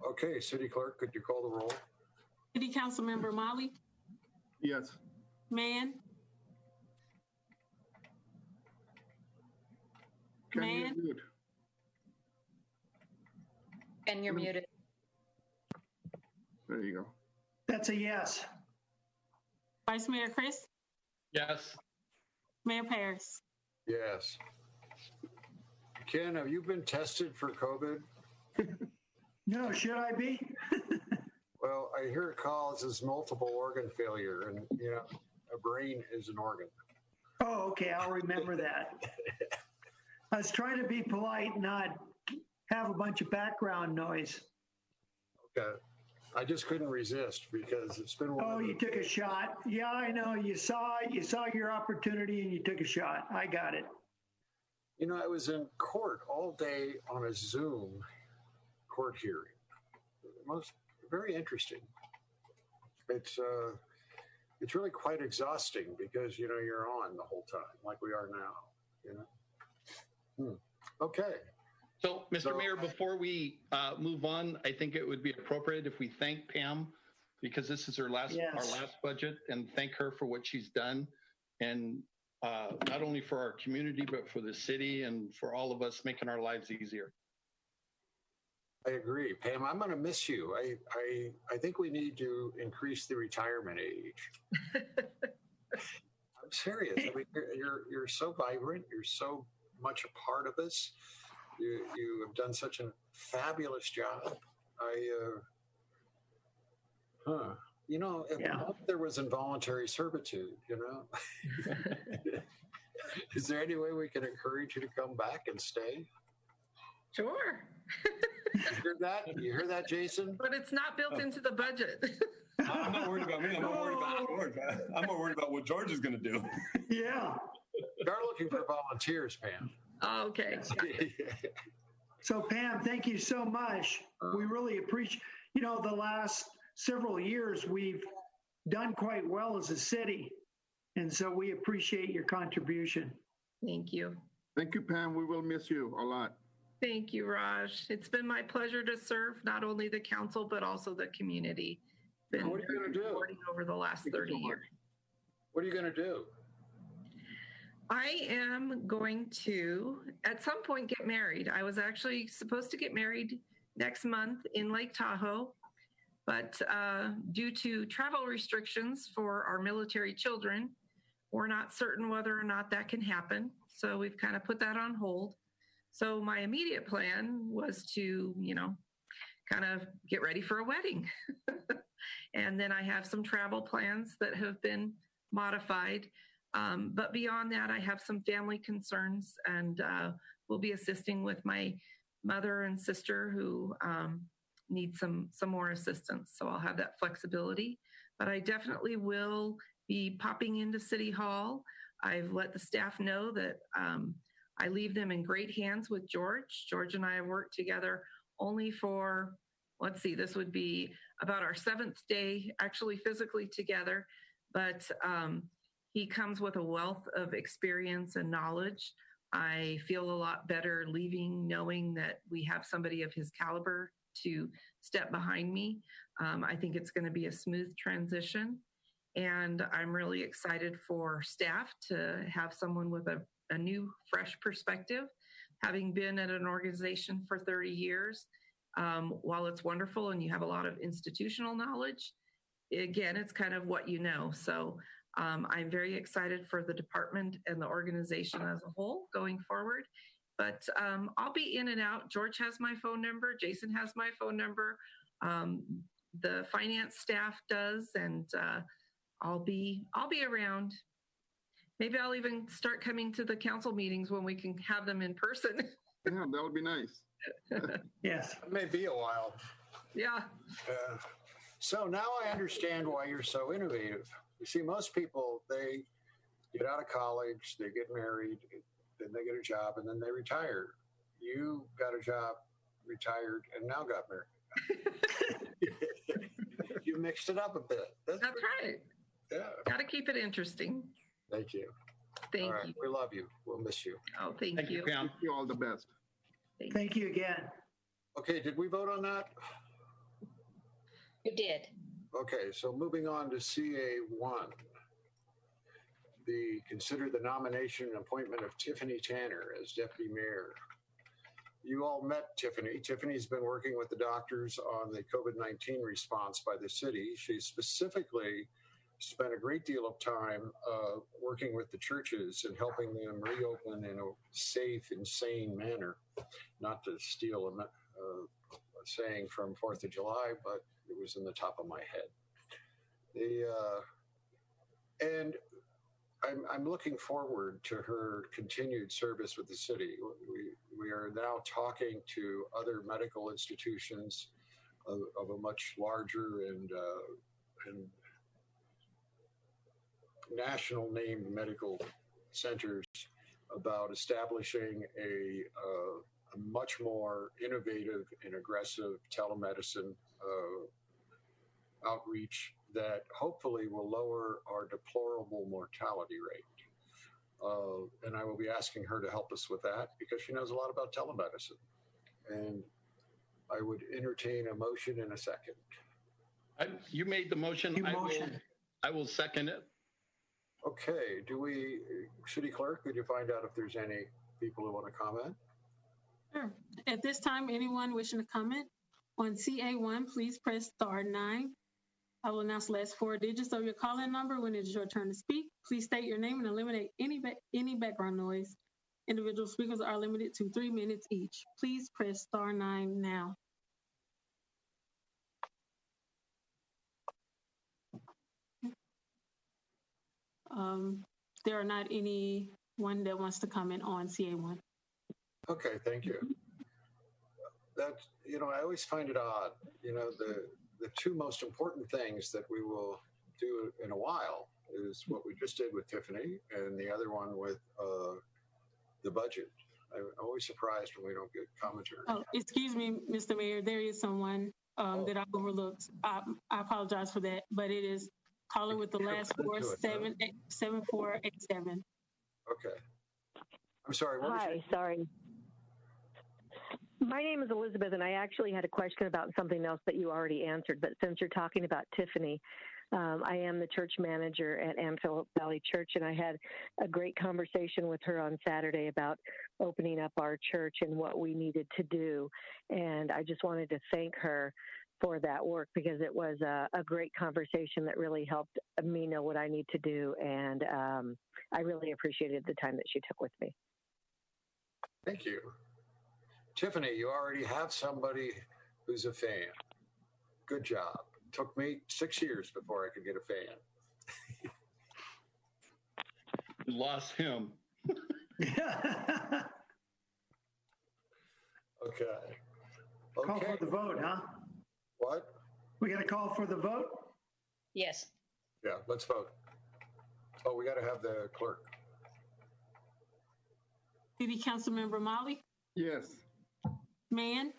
Okay, City Clerk, could you call the roll? City Council Member Molly, Yes. Mann, Can you Man. mute? And you're muted. There you go. That's a yes. Vice Mayor Chris, Yes. Mayor Paris. Yes. Ken, have you been tested for COVID? No, should I be? Well, I hear it causes multiple organ failure, and a brain is an organ. Oh, okay, I'll remember that. I was trying to be polite, not have a bunch of background noise. Okay. I just couldn't resist because it's been one Oh, of the, you took a shot. Yeah, I know. You saw your opportunity and you took a shot. I got it. I was in court all day on a Zoom court hearing. Very interesting. It's really quite exhausting because you're on the whole time like we are now. Okay. So, Mr. Mayor, before we move on, I think it would be appropriate if we thank Pam because this is our last budget, and thank her for what she's done, and not only for our community but for the city and for all of us, making our lives easier. I agree, Pam. I'm going to miss you. I think we need to increase the retirement age. I'm serious. I mean, you're so vibrant. You're so much a part of us. You have done such a fabulous job. If there was involuntary servitude, Is there any way we can encourage you to come back and stay? Sure. You hear that, Jason? But it's not built into the budget. I'm not worried about me. I'm not worried about George. I'm more worried about what George is going to do. Yeah. Start looking for volunteers, Pam. Okay. So Pam, thank you so much. We really appreciate, the last several years we've done quite well as a city. And so we appreciate your contribution. Thank you. Thank you, Pam. We will miss you a lot. Thank you, Raj. It's been my pleasure to serve not only the council, but also the community. Been what are you going to do? Over the last 30 years. What are you going to do? I am going to, at some point, get married. I was actually supposed to get married next month in Lake Tahoe, but due to travel restrictions for our military children, we're not certain whether or not that can happen. So we've kind of put that on hold. So my immediate plan was to, kind of get ready for a wedding. And then I have some travel plans that have been modified. But beyond that, I have some family concerns, and will be assisting with my mother and sister who need some more assistance. So I'll have that flexibility. But I definitely will be popping into City Hall. I've let the staff know that I leave them in great hands with George. George and I have worked together only for, let's see, this would be about our 7th day actually physically together, but he comes with a wealth of experience and knowledge. I feel a lot better leaving knowing that we have somebody of his caliber to step behind me. I think it's going to be a smooth transition. And I'm really excited for staff to have someone with a new, fresh perspective. Having been at an organization for 30 years, while it's wonderful and you have a lot of institutional knowledge, again, it's kind of what you know. So I'm very excited for the department and the organization as a whole going forward. But I'll be in and out. George has my phone number. Jason has my phone number. The finance staff does, and I'll be around. Maybe I'll even start coming to the council meetings when we can have them in person. Yeah, that would be nice. Yes. It may be a while. Yeah. So now I understand why you're so innovative. You see, most people, they get out of college, they get married, then they get a job, and then they retire. You got a job, retired, and now got married. You mixed it up a bit. That's right. Yeah. Got to keep it interesting. Thank you. Thank All right. you. We love you. We'll miss you. Oh, thank you. Wish you all the best. Thank you again. Okay, did we vote on that? You did. Okay, so moving on to CA1. Consider the nomination and appointment of Tiffany Tanner as deputy mayor. You all met Tiffany. Tiffany's been working with the doctors on the COVID-19 response by the city. She specifically spent a great deal of time working with the churches and helping them reopen in a safe and sane manner. Not to steal a saying from 4th of July, but it was in the top of my head. And I'm looking forward to her continued service with the city. We are now talking to other medical institutions of a much larger and national named medical centers about establishing a much more innovative and aggressive telemedicine outreach that hopefully will lower our deplorable mortality rate. And I will be asking her to help us with that because she knows a lot about telemedicine. And I would entertain a motion in a second. You made the motion. I will second it. Okay, City Clerk, could you find out if there's any people who want to comment? Sure. At this time, anyone wishing to comment on CA1, please press *9. I will announce the last 4 digits of your call-in number when it is your turn to speak. Please state your name and eliminate any background noise. Individual speakers are limited to 3 minutes each. Please press *9 now. There are not anyone that wants to comment on CA1. Okay, thank you. That's, I always find it odd, the 2 most important things that we will do in a while is what we just did with Tiffany and the other one with the budget. I'm always surprised when we don't get commentary. Oh, excuse me, Mr. Mayor, there is someone that I overlooked. I apologize for that, but it is caller with the last 4, 7487. Okay. I'm sorry. Hi, sorry. My name is Elizabeth, and I actually had a question about something else that you already answered. But since you're talking about Tiffany, I am the church manager at Antelope Valley Church, and I had a great conversation with her on Saturday about opening up our church and what we needed to do. And I just wanted to thank her for that work because it was a great conversation that really helped me know what I need to do. And I really appreciated the time that she took with me. Thank you. Tiffany, you already have somebody who's a fan. Good job. Took me 6 years before I could get a fan. You lost him. Okay. Call for the vote, huh? What? We got to call for the vote? Yes. Yeah, let's vote. Oh, we got to have the clerk. City Councilmember Molly, Yes. Mann,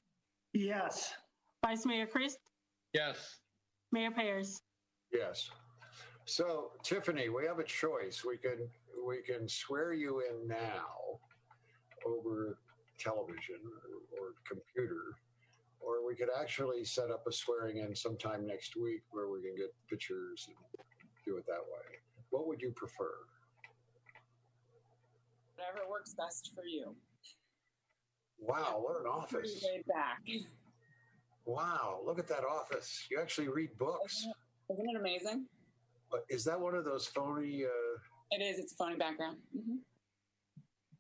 Yes. Vice Mayor Christ, Yes. Mayor Paris. Yes. So Tiffany, we have a choice. We can swear you in now over television or computer, or we could actually set up a swearing in sometime next week where we can get pictures and do it that way. What would you prefer? Whatever works best for you. Wow, what an office. Pretty laid back. Wow, look at that office. You actually read books. Isn't it amazing? But is that one of those phony? It is. It's a phony background. Mm-hmm.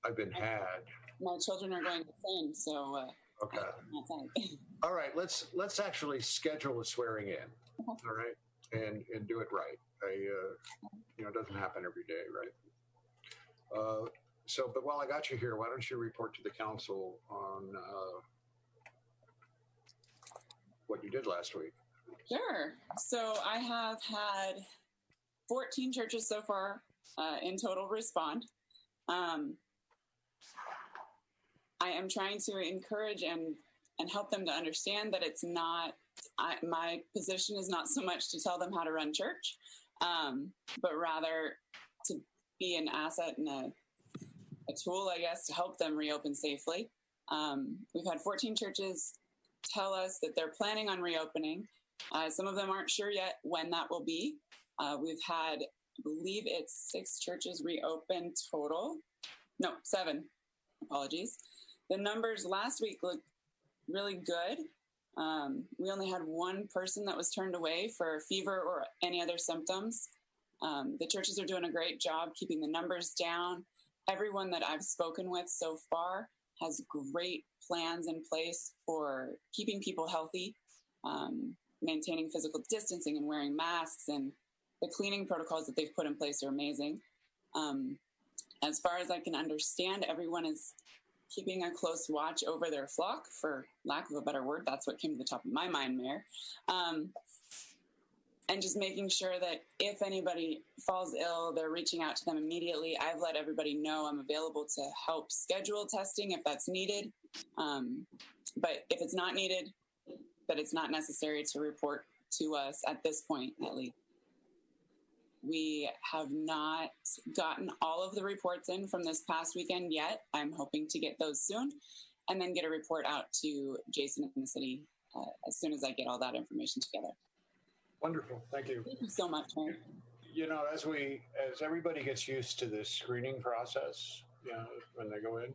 I've been had. My children are going the same, so. Okay. All right. Let's actually schedule a swearing in. All right, and do it right. It doesn't happen every day, right? But while I got you here, why don't you report to the council on what you did last week? Sure. So I have had 14 churches so far in total respond. I am trying to encourage and help them to understand that it's not, my position is not so much to tell them how to run church, but rather to be an asset and a tool, I guess, to help them reopen safely. We've had 14 churches tell us that they're planning on reopening. Some of them aren't sure yet when that will be. We've had, I believe it's 6 churches reopen total. No, 7. Apologies. The numbers last week looked really good. We only had 1 person that was turned away for fever or any other symptoms. The churches are doing a great job keeping the numbers down. Everyone that I've spoken with so far has great plans in place for keeping people healthy, maintaining physical distancing and wearing masks, and the cleaning protocols that they've put in place are amazing. As far as I can understand, everyone is keeping a close watch over their flock, for lack of a better word. That's what came to the top of my mind, Mayor. And just making sure that if anybody falls ill, they're reaching out to them immediately. I've let everybody know I'm available to help schedule testing if that's needed. But if it's not needed, that it's not necessary to report to us at this point, at least. We have not gotten all of the reports in from this past weekend yet. I'm hoping to get those soon, and then get a report out to Jason in the city as soon as I get all that information together. Wonderful. Thank you. Thank you so much, Mayor. As everybody gets used to this screening process, when they go in,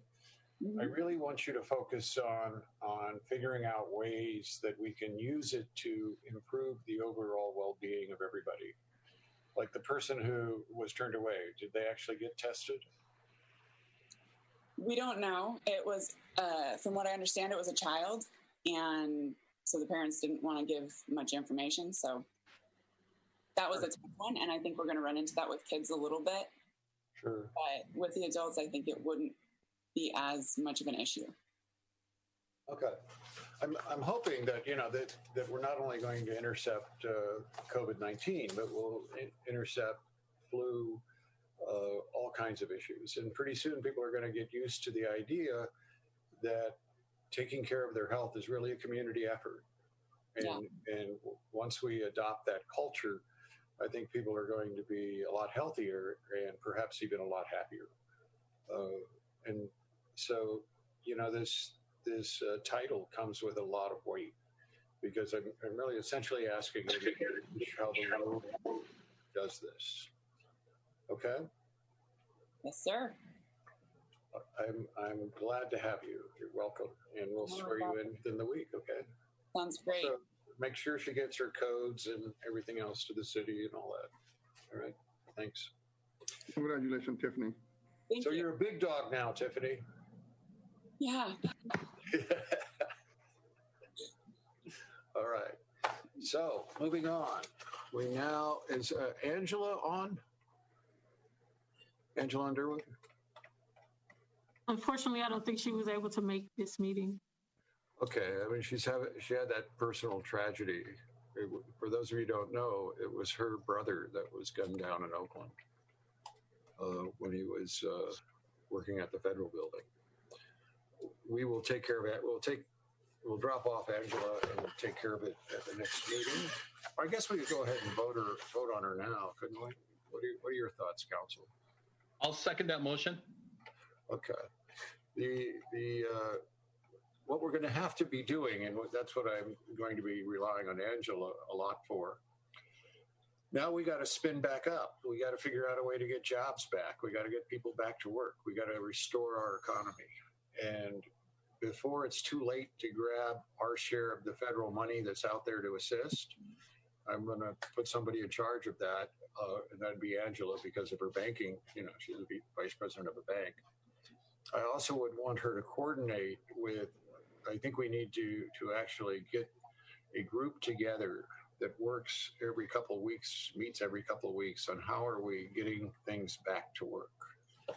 I really want you to focus on figuring out ways that we can use it to improve the overall well-being of everybody. Like the person who was turned away, did they actually get tested? We don't know. It was, from what I understand, it was a child, and so the parents didn't want to give much information. So that was a tough one, and I think we're going to run into that with kids a little bit. Sure. But with the adults, I think it wouldn't be as much of an issue. Okay. I'm hoping that, that we're not only going to intercept COVID-19, but we'll intercept flu, all kinds of issues. And pretty soon people are going to get used to the idea that taking care of their health is really a community effort. And once we adopt that culture, I think people are going to be a lot healthier and perhaps even a lot happier. And so, this title comes with a lot of weight, because I'm really essentially asking you to teach how the world does this. Okay? Yes, sir. I'm glad to have you. You're welcome, and we'll swear you in within the week. Okay? Sounds great. So make sure she gets her codes and everything else to the city and all that. All right. Thanks. Congratulations, Tiffany. Thank you. You're a big dog now, Tiffany. Yeah. All right. So moving on, is Angela on? Angela Underwood? Unfortunately, I don't think she was able to make this meeting. Okay. I mean, she had that personal tragedy. For those of you who don't know, it was her brother that was gunned down in Oakland when he was working at the federal building. we will take care of it. We'll drop off Angela and take care of it at the next meeting. I guess we could go ahead and vote on her now, couldn't we? What are your thoughts, council? I'll second that motion. Okay. What we're going to have to be doing, and that's what I'm going to be relying on Angela a lot for. Now we got to spin back up. We got to figure out a way to get jobs back. We got to get people back to work. We got to restore our economy. And before it's too late to grab our share of the federal money that's out there to assist, I'm going to put somebody in charge of that, and that'd be Angela because of her banking. You know, she's the vice president of a bank. I also would want her to coordinate with, I think we need to actually get a group together that works every couple of weeks, meets every couple of weeks on how are we getting things back to work?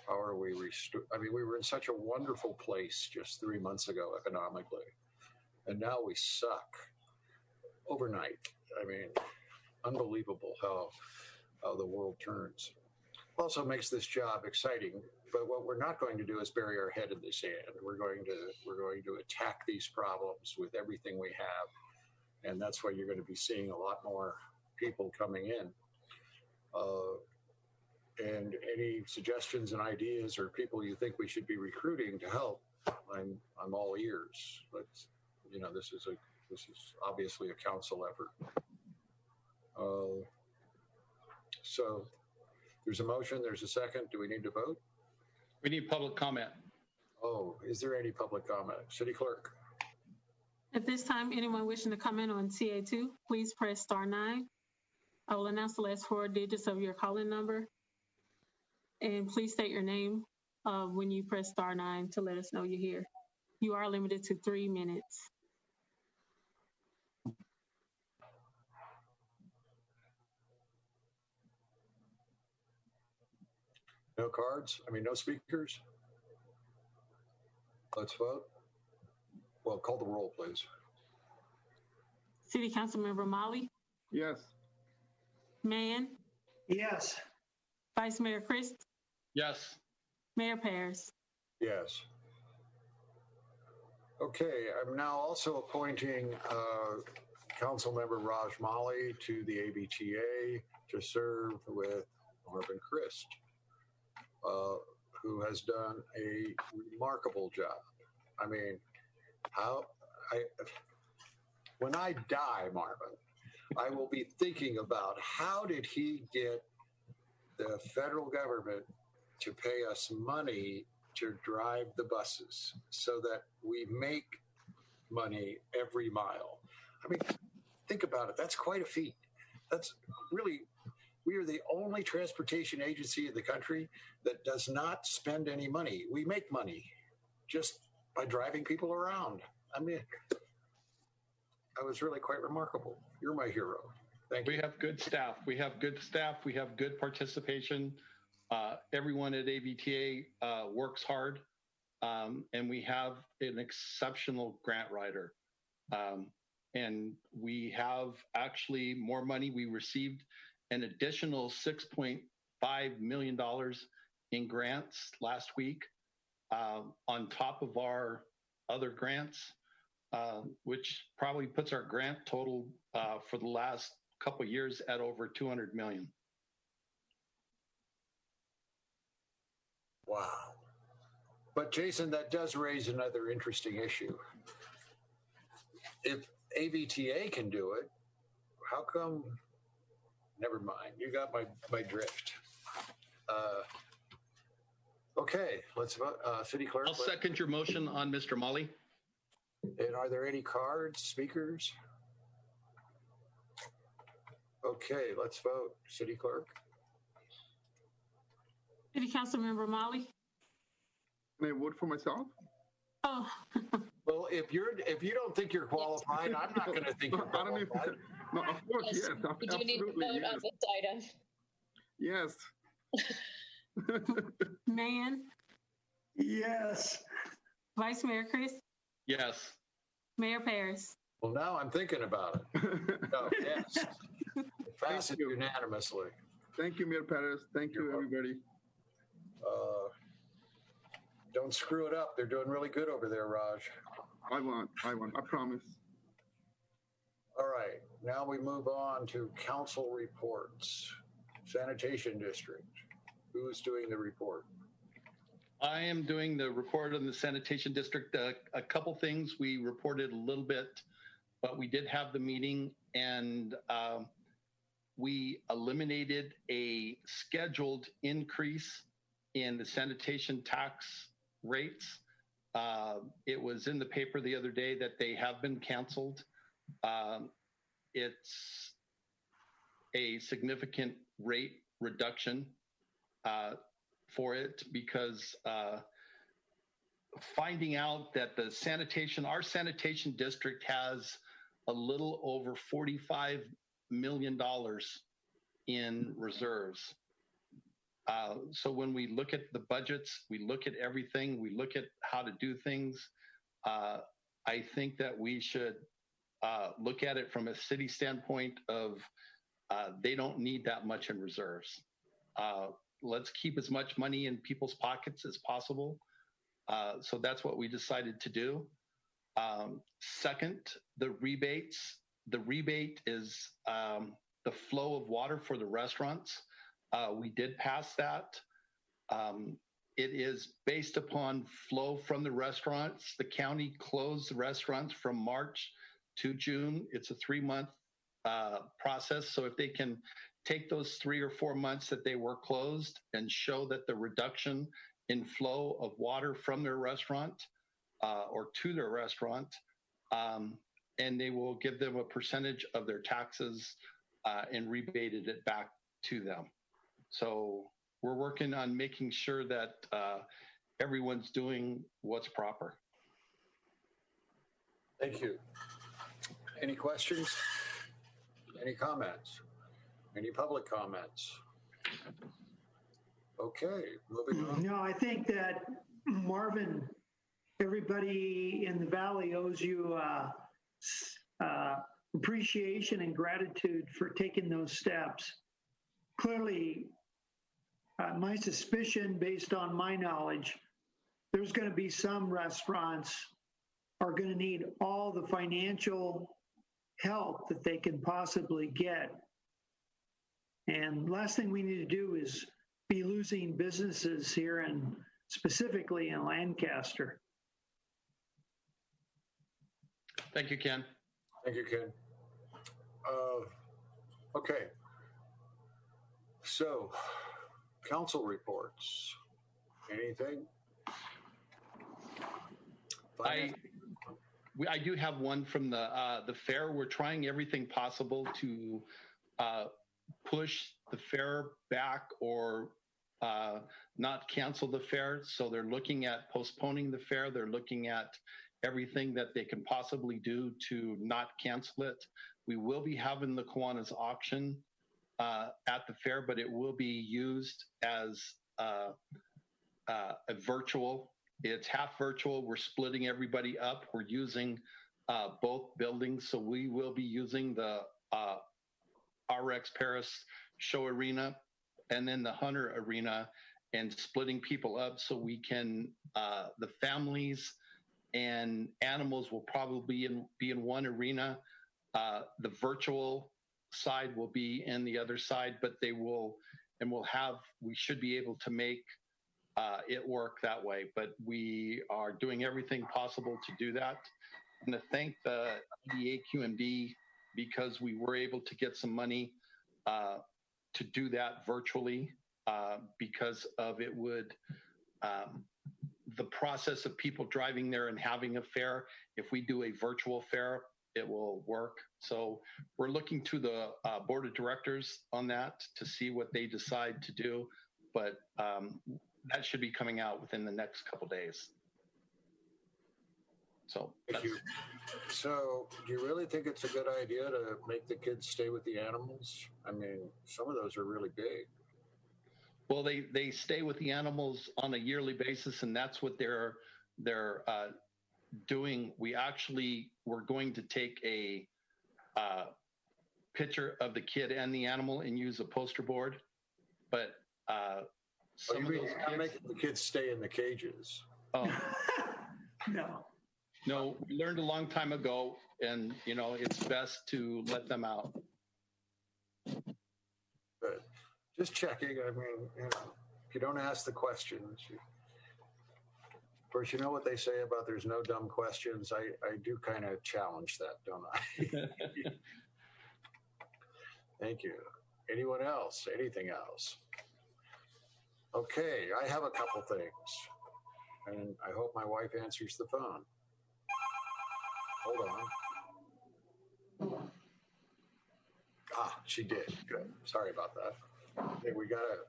How are we I mean, we were in such a wonderful place just 3 months ago economically, and now we suck overnight. I mean, unbelievable how the world turns. Also makes this job exciting, but what we're not going to do is bury our head in the sand. We're going to attack these problems with everything we have, and that's why you're going to be seeing a lot more people coming in. And any suggestions and ideas or people you think we should be recruiting to help, I'm all ears. But you know, this is obviously a council effort. So there's a motion, there's a second. Do we need to vote? We need public comment. Oh, is there any public comment? City Clerk. At this time, anyone wishing to comment on CA2, please press *9. I will announce the last 4 digits of your calling number. And please state your name when you press *9 to let us know you're here. You are limited to 3 minutes. No cards? I mean, no speakers? Let's vote. Well, call the roll, please. City Councilmember Molly? Yes. Mann? Yes. Vice Mayor Christ? Yes. Mayor Paris? Yes. Okay, I'm now also appointing Councilmember Raj Mali to the ABTA to serve with Marvin Christ, who has done a remarkable job. I mean, when I die, Marvin, I will be thinking about how did he get the federal government to pay us money to drive the buses so that we make money every mile. I mean, think about it. That's quite a feat. That's really, we are the only transportation agency in the country that does not spend any money. We make money just by driving people around. I mean, that was really quite remarkable. You're my hero. Thank you. We have good staff. We have good staff. We have good participation. Everyone at ABTA works hard, and we have an exceptional grant writer. And we have actually more money. We received an additional $6.5 million in grants last week on top of our other grants, which probably puts our grant total for the last couple of years at over 200 million. Wow. But Jason, that does raise another interesting issue. If ABTA can do it, how come? Never mind. You got my drift. Okay, let's vote. City Clerk. I'll second your motion on Mr. Molly. And are there any cards, speakers? Okay, let's vote. City Clerk. City Councilmember Molly? Can I vote for myself? Oh. Well, if you don't think you're qualified, I'm not going to think you're qualified. No, of course, yes. We do need to vote on this item. Yes. Mann? Yes. Vice Mayor Chris? Yes. Mayor Paris? Well, now I'm thinking about it. No, yes. It passes unanimously. Thank you, Mayor Paris. Thank you, everybody. Don't screw it up. They're doing really good over there, Raj. I won't, I promise. All right, now we move on to council reports. Sanitation District. Who's doing the report? I am doing the report on the sanitation district. A couple things we reported a little bit, but we did have the meeting, and we eliminated a scheduled increase in the sanitation tax rates. It was in the paper the other day that they have been canceled. It's a significant rate reduction for it, because finding out that our sanitation district has a little over $45 million in reserves. So when we look at the budgets, we look at everything, we look at how to do things, I think that we should look at it from a city standpoint of they don't need that much in reserves. Let's keep as much money in people's pockets as possible. So that's what we decided to do. Second, the rebates. The rebate is the flow of water for the restaurants. We did pass that. It is based upon flow from the restaurants. The county closed the restaurants from March to June. It's a 3-month process. So if they can take those 3 or 4 months that they were closed and show that the reduction in flow of water from their restaurant or to their restaurant, and they will give them a percentage of their taxes and rebated it back to them. So we're working on making sure that everyone's doing what's proper. Thank you. Any questions? Any comments? Any public comments? Okay, moving on. No, I think that, Marvin, everybody in the Valley owes you appreciation and gratitude for taking those steps. Clearly, my suspicion, based on my knowledge, there's going to be some restaurants are going to need all the financial help that they can possibly get. And last thing we need to do is be losing businesses here, and specifically in Lancaster. Thank you, Ken. Thank you, Ken. Okay. So, council reports. Anything? I do have one from the fair. We're trying everything possible to push the fair back or not cancel the fair. So they're looking at postponing the fair. They're looking at everything that they can possibly do to not cancel it. We will be having the Kiwanis auction at the fair, but it will be used as a virtual. It's half virtual. We're splitting everybody up. We're using both buildings. So we will be using the RX Paris show arena and then the Hunter arena, and splitting people up so we can, the families and animals will probably be in one arena. The virtual side will be in the other side, but we should be able to make it work that way. But we are doing everything possible to do that. And to thank the EDA-QMD, because we were able to get some money to do that virtually, because of it would, the process of people driving there and having a fair. If we do a virtual fair, it will work. So we're looking to the board of directors on that to see what they decide to do. But that should be coming out within the next couple days. So thank you. So do you really think it's a good idea to make the kids stay with the animals? I mean, some of those are really big. Well, they stay with the animals on a yearly basis, and that's what they're doing. We're going to take a picture of the kid and the animal and use a poster board. But some of those kids, making the kids stay in the cages. Oh, No. no, we learned a long time ago, and it's best to let them out. Good. Just checking. I mean, if you don't ask the questions, of course, you know what they say about there's no dumb questions. I do kind of challenge that, don't I? Thank you. Anyone else? Anything else? Okay, I have a couple things, and I hope my wife answers the phone. Hold on. Ah, she did. Good. Sorry about that. Okay, we gotta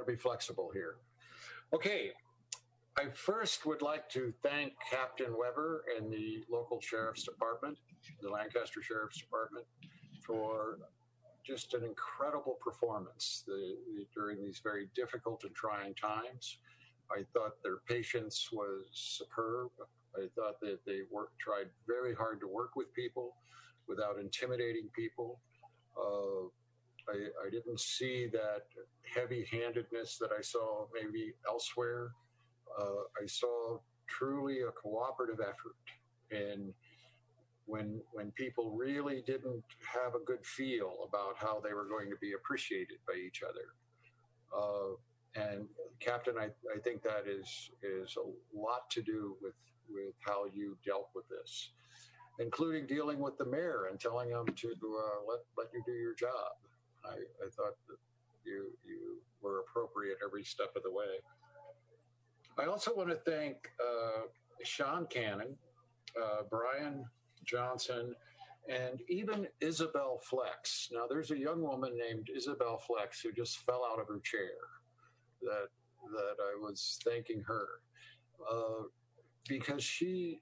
be flexible here. Okay, I first would like to thank Captain Weber and the local sheriff's department, the Lancaster Sheriff's Department, for just an incredible performance during these very difficult and trying times. I thought their patience was superb. I thought that they tried very hard to work with people without intimidating people. I didn't see that heavy-handedness that I saw maybe elsewhere. I saw truly a cooperative effort. And when people really didn't have a good feel about how they were going to be appreciated by each other. And Captain, I think that is a lot to do with how you dealt with this, including dealing with the mayor and telling him to let you do your job. I thought that you were appropriate every step of the way. I also want to thank Sean Cannon, Brian Johnson, and even Isabel Flex. Now, there's a young woman named Isabel Flex who just fell out of her chair that I was thanking her because she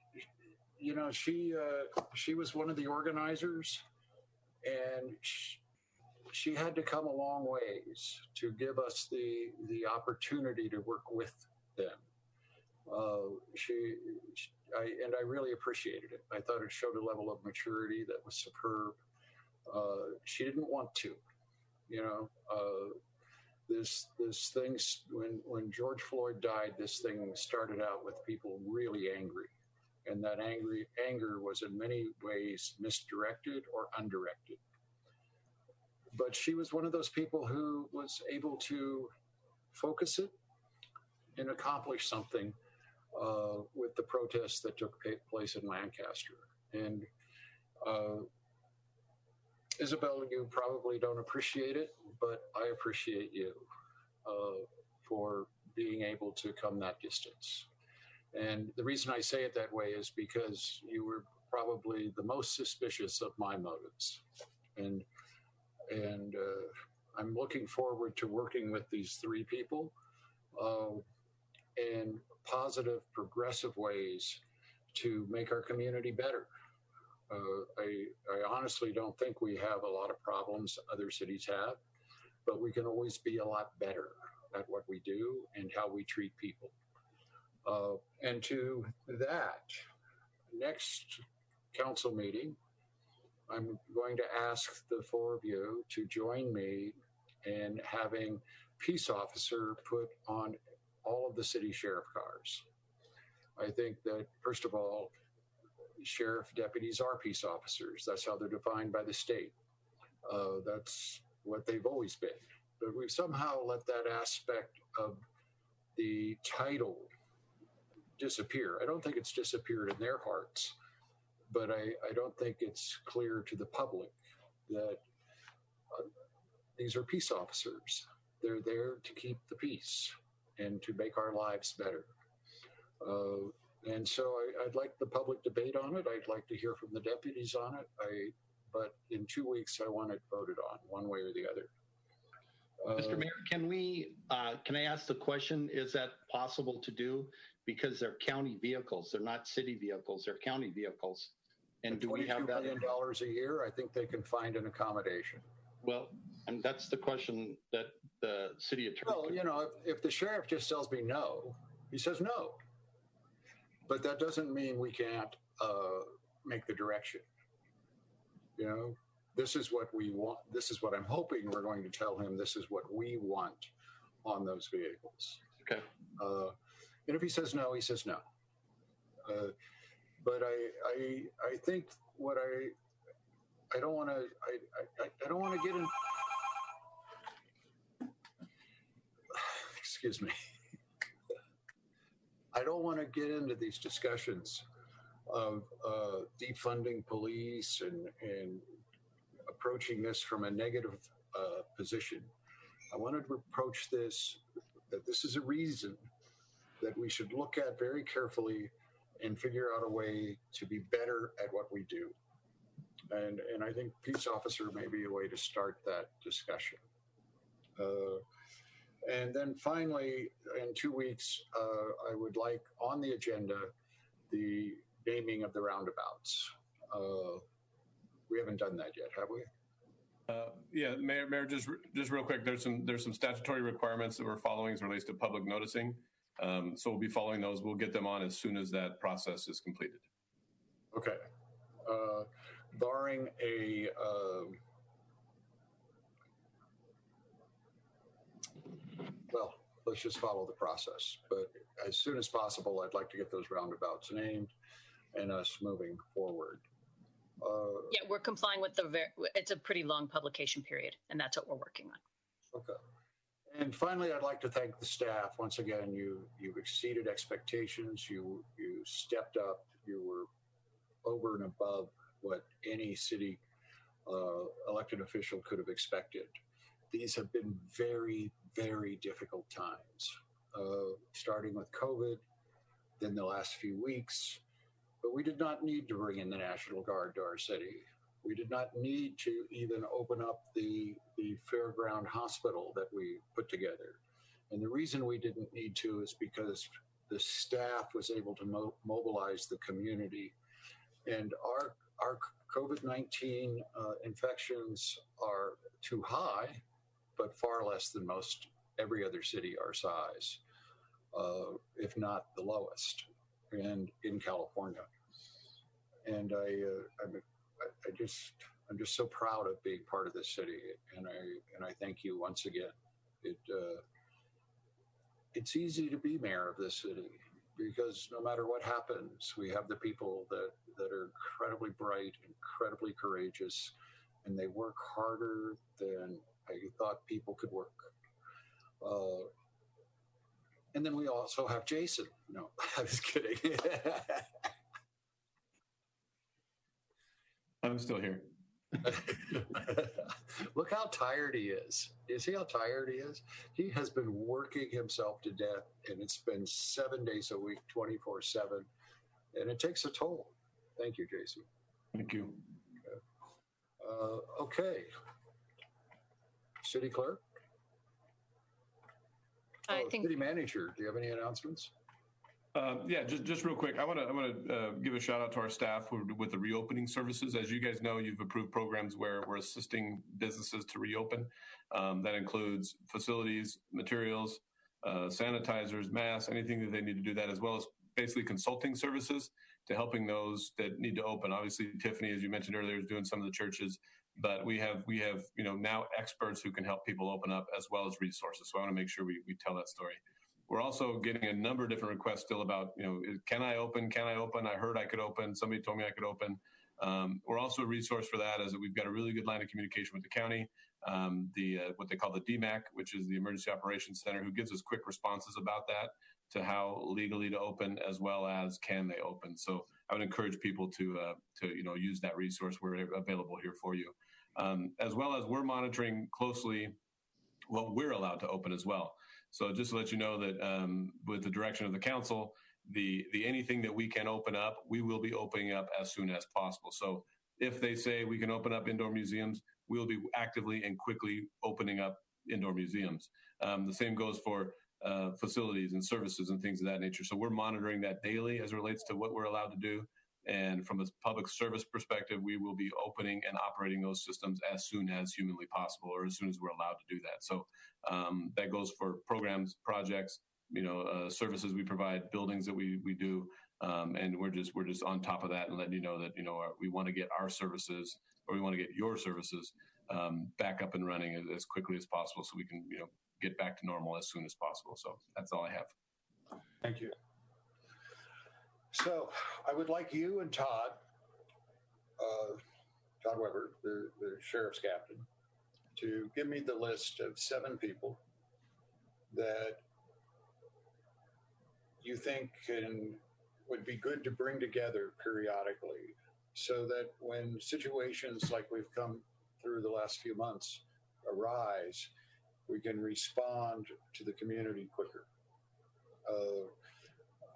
was one of the organizers, and she had to come a long ways to give us the opportunity to work with them. I really appreciated it. I thought it showed a level of maturity that was superb. She didn't want to, this thing, when George Floyd died, this thing started out with people really angry. And that anger was in many ways misdirected or undirected. But she was one of those people who was able to focus it and accomplish something with the protests that took place in Lancaster. And Isabel, you probably don't appreciate it, but I appreciate you for being able to come that distance. And the reason I say it that way is because you were probably the most suspicious of my motives. And I'm looking forward to working with these three people in positive, progressive ways to make our community better. I honestly don't think we have a lot of problems other cities have, but we can always be a lot better at what we do and how we treat people. And to that, next council meeting, I'm going to ask the four of you to join me in having peace officer put on all of the city sheriff cars. I think that, first of all, sheriff deputies are peace officers. That's how they're defined by the state. That's what they've always been. But we've somehow let that aspect of the title disappear. I don't think it's disappeared in their hearts, but I don't think it's clear to the public that these are peace officers. They're there to keep the peace and to make our lives better. And so I'd like the public debate on it. I'd like to hear from the deputies on it. But in 2 weeks, I want it voted on one way or the other. Mr. Mayor, can I ask the question? Is that possible to do? Because they're county vehicles. They're not city vehicles. They're county vehicles. And do we have that? $22 million a year, I think they can find an accommodation. Well, and that's the question that the city attorney. Well, if the sheriff just tells me no, he says no. But that doesn't mean we can't make the direction. This is what we want. This is what I'm hoping we're going to tell him. This is what we want on those vehicles. Okay. And if he says no, he says no. But I think what I don't want to I don't want to get in. Excuse me. I don't want to get into these discussions of defunding police and approaching this from a negative position. I wanted to approach this that this is a reason that we should look at very carefully and figure out a way to be better at what we do. And I think peace officer may be a way to start that discussion. And then finally, in 2 weeks, I would like on the agenda the naming of the roundabouts. We haven't done that yet, have we? Yeah, Mayor, just real quick, there's some statutory requirements that we're following as it relates to public noticing. So we'll be following those. We'll get them on as soon as that process is completed. Okay. Barring a well, let's just follow the process. But as soon as possible, I'd like to get those roundabouts named and us moving forward. Yeah, we're complying with it's a pretty long publication period, and that's what we're working on. Okay. And finally, I'd like to thank the staff. Once again, you've exceeded expectations. You stepped up. You were over and above what any city elected official could have expected. These have been very, very difficult times, starting with COVID, then the last few weeks. But we did not need to bring in the National Guard to our city. We did not need to even open up the Fairground Hospital that we put together. And the reason we didn't need to is because the staff was able to mobilize the community. And our COVID-19 infections are too high, but far less than most every other city our size, if not the lowest, and in California. And I'm just so proud of being part of this city, and I thank you once again. It's easy to be mayor of this city because no matter what happens, we have the people that are incredibly bright, incredibly courageous, and they work harder than I thought people could work. And then we also have Jason. No, I was kidding. I'm still here. Look how tired he is. You see how tired he is? He has been working himself to death, and it's been 7 days a week, 24/7, and it takes a toll. Thank you, Jason. Thank you. Okay. City clerk? City manager, do you have any announcements? Yeah, just real quick. I want to give a shout out to our staff with the reopening services. As you guys know, you've approved programs where we're assisting businesses to reopen. That includes facilities, materials, sanitizers, masks, anything that they need to do that, as well as basically consulting services to helping those that need to open. Obviously, Tiffany, as you mentioned earlier, is doing some of the churches, but we have now experts who can help people open up as well as resources. So I want to make sure we tell that story. We're also getting a number of different requests still about, can I open? Can I open? I heard I could open. Somebody told me I could open. We're also a resource for that, as we've got a really good line of communication with the county, what they call the DMAC, which is the Emergency Operations Center, who gives us quick responses about that, to how legally to open as well as can they open. So I would encourage people to use that resource. We're available here for you, as well as we're monitoring closely what we're allowed to open as well. So just to let you know that with the direction of the council, the anything that we can open up, we will be opening up as soon as possible. So if they say we can open up indoor museums, we'll be actively and quickly opening up indoor museums. The same goes for facilities and services and things of that nature. So we're monitoring that daily as it relates to what we're allowed to do. And from a public service perspective, we will be opening and operating those systems as soon as humanly possible, or as soon as we're allowed to do that. So that goes for programs, projects, services we provide, buildings that we do, and we're just on top of that and letting you know that we want to get our services, or we want to get your services back up and running as quickly as possible, so we can get back to normal as soon as possible. So that's all I have. Thank you. So I would like you and Todd Weber, the sheriff's captain, to give me the list of 7 people that you think would be good to bring together periodically, so that when situations like we've come through the last few months arise, we can respond to the community quicker.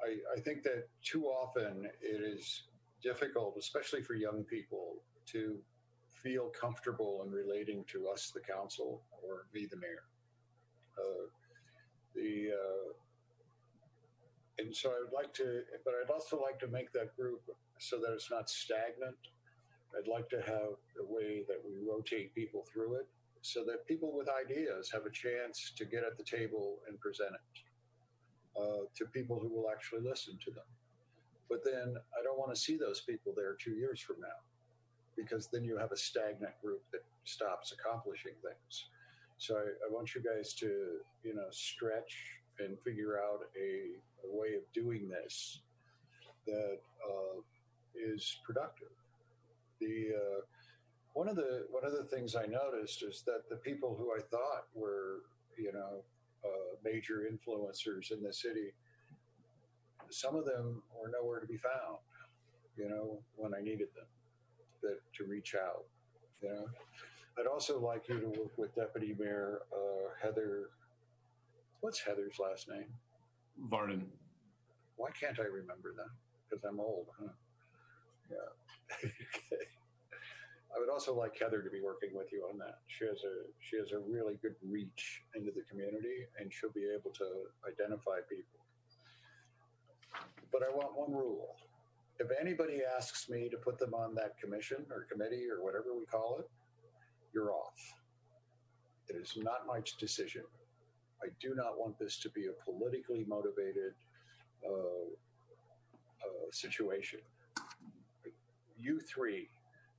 I think that too often it is difficult, especially for young people, to feel comfortable in relating to us, the council, or me, the mayor. And so I would like to, but I'd also like to make that group so that it's not stagnant. I'd like to have a way that we rotate people through it so that people with ideas have a chance to get at the table and present it to people who will actually listen to them. But then I don't want to see those people there 2 years from now, because then you have a stagnant group that stops accomplishing things. So I want you guys to, stretch and figure out a way of doing this that is productive. One of the things I noticed is that the people who I thought were, major influencers in the city, some of them were nowhere to be found, when I needed them, to reach out. I'd also like you to work with Deputy Mayor Heather. What's Heather's last name? Varden. Why can't I remember that? Because I'm old, huh? Yeah. Okay. I would also like Heather to be working with you on that. She has a really good reach into the community, and she'll be able to identify people. But I want one rule. If anybody asks me to put them on that commission or committee or whatever we call it, you're off. It is not my decision. I do not want this to be a politically motivated situation. You 3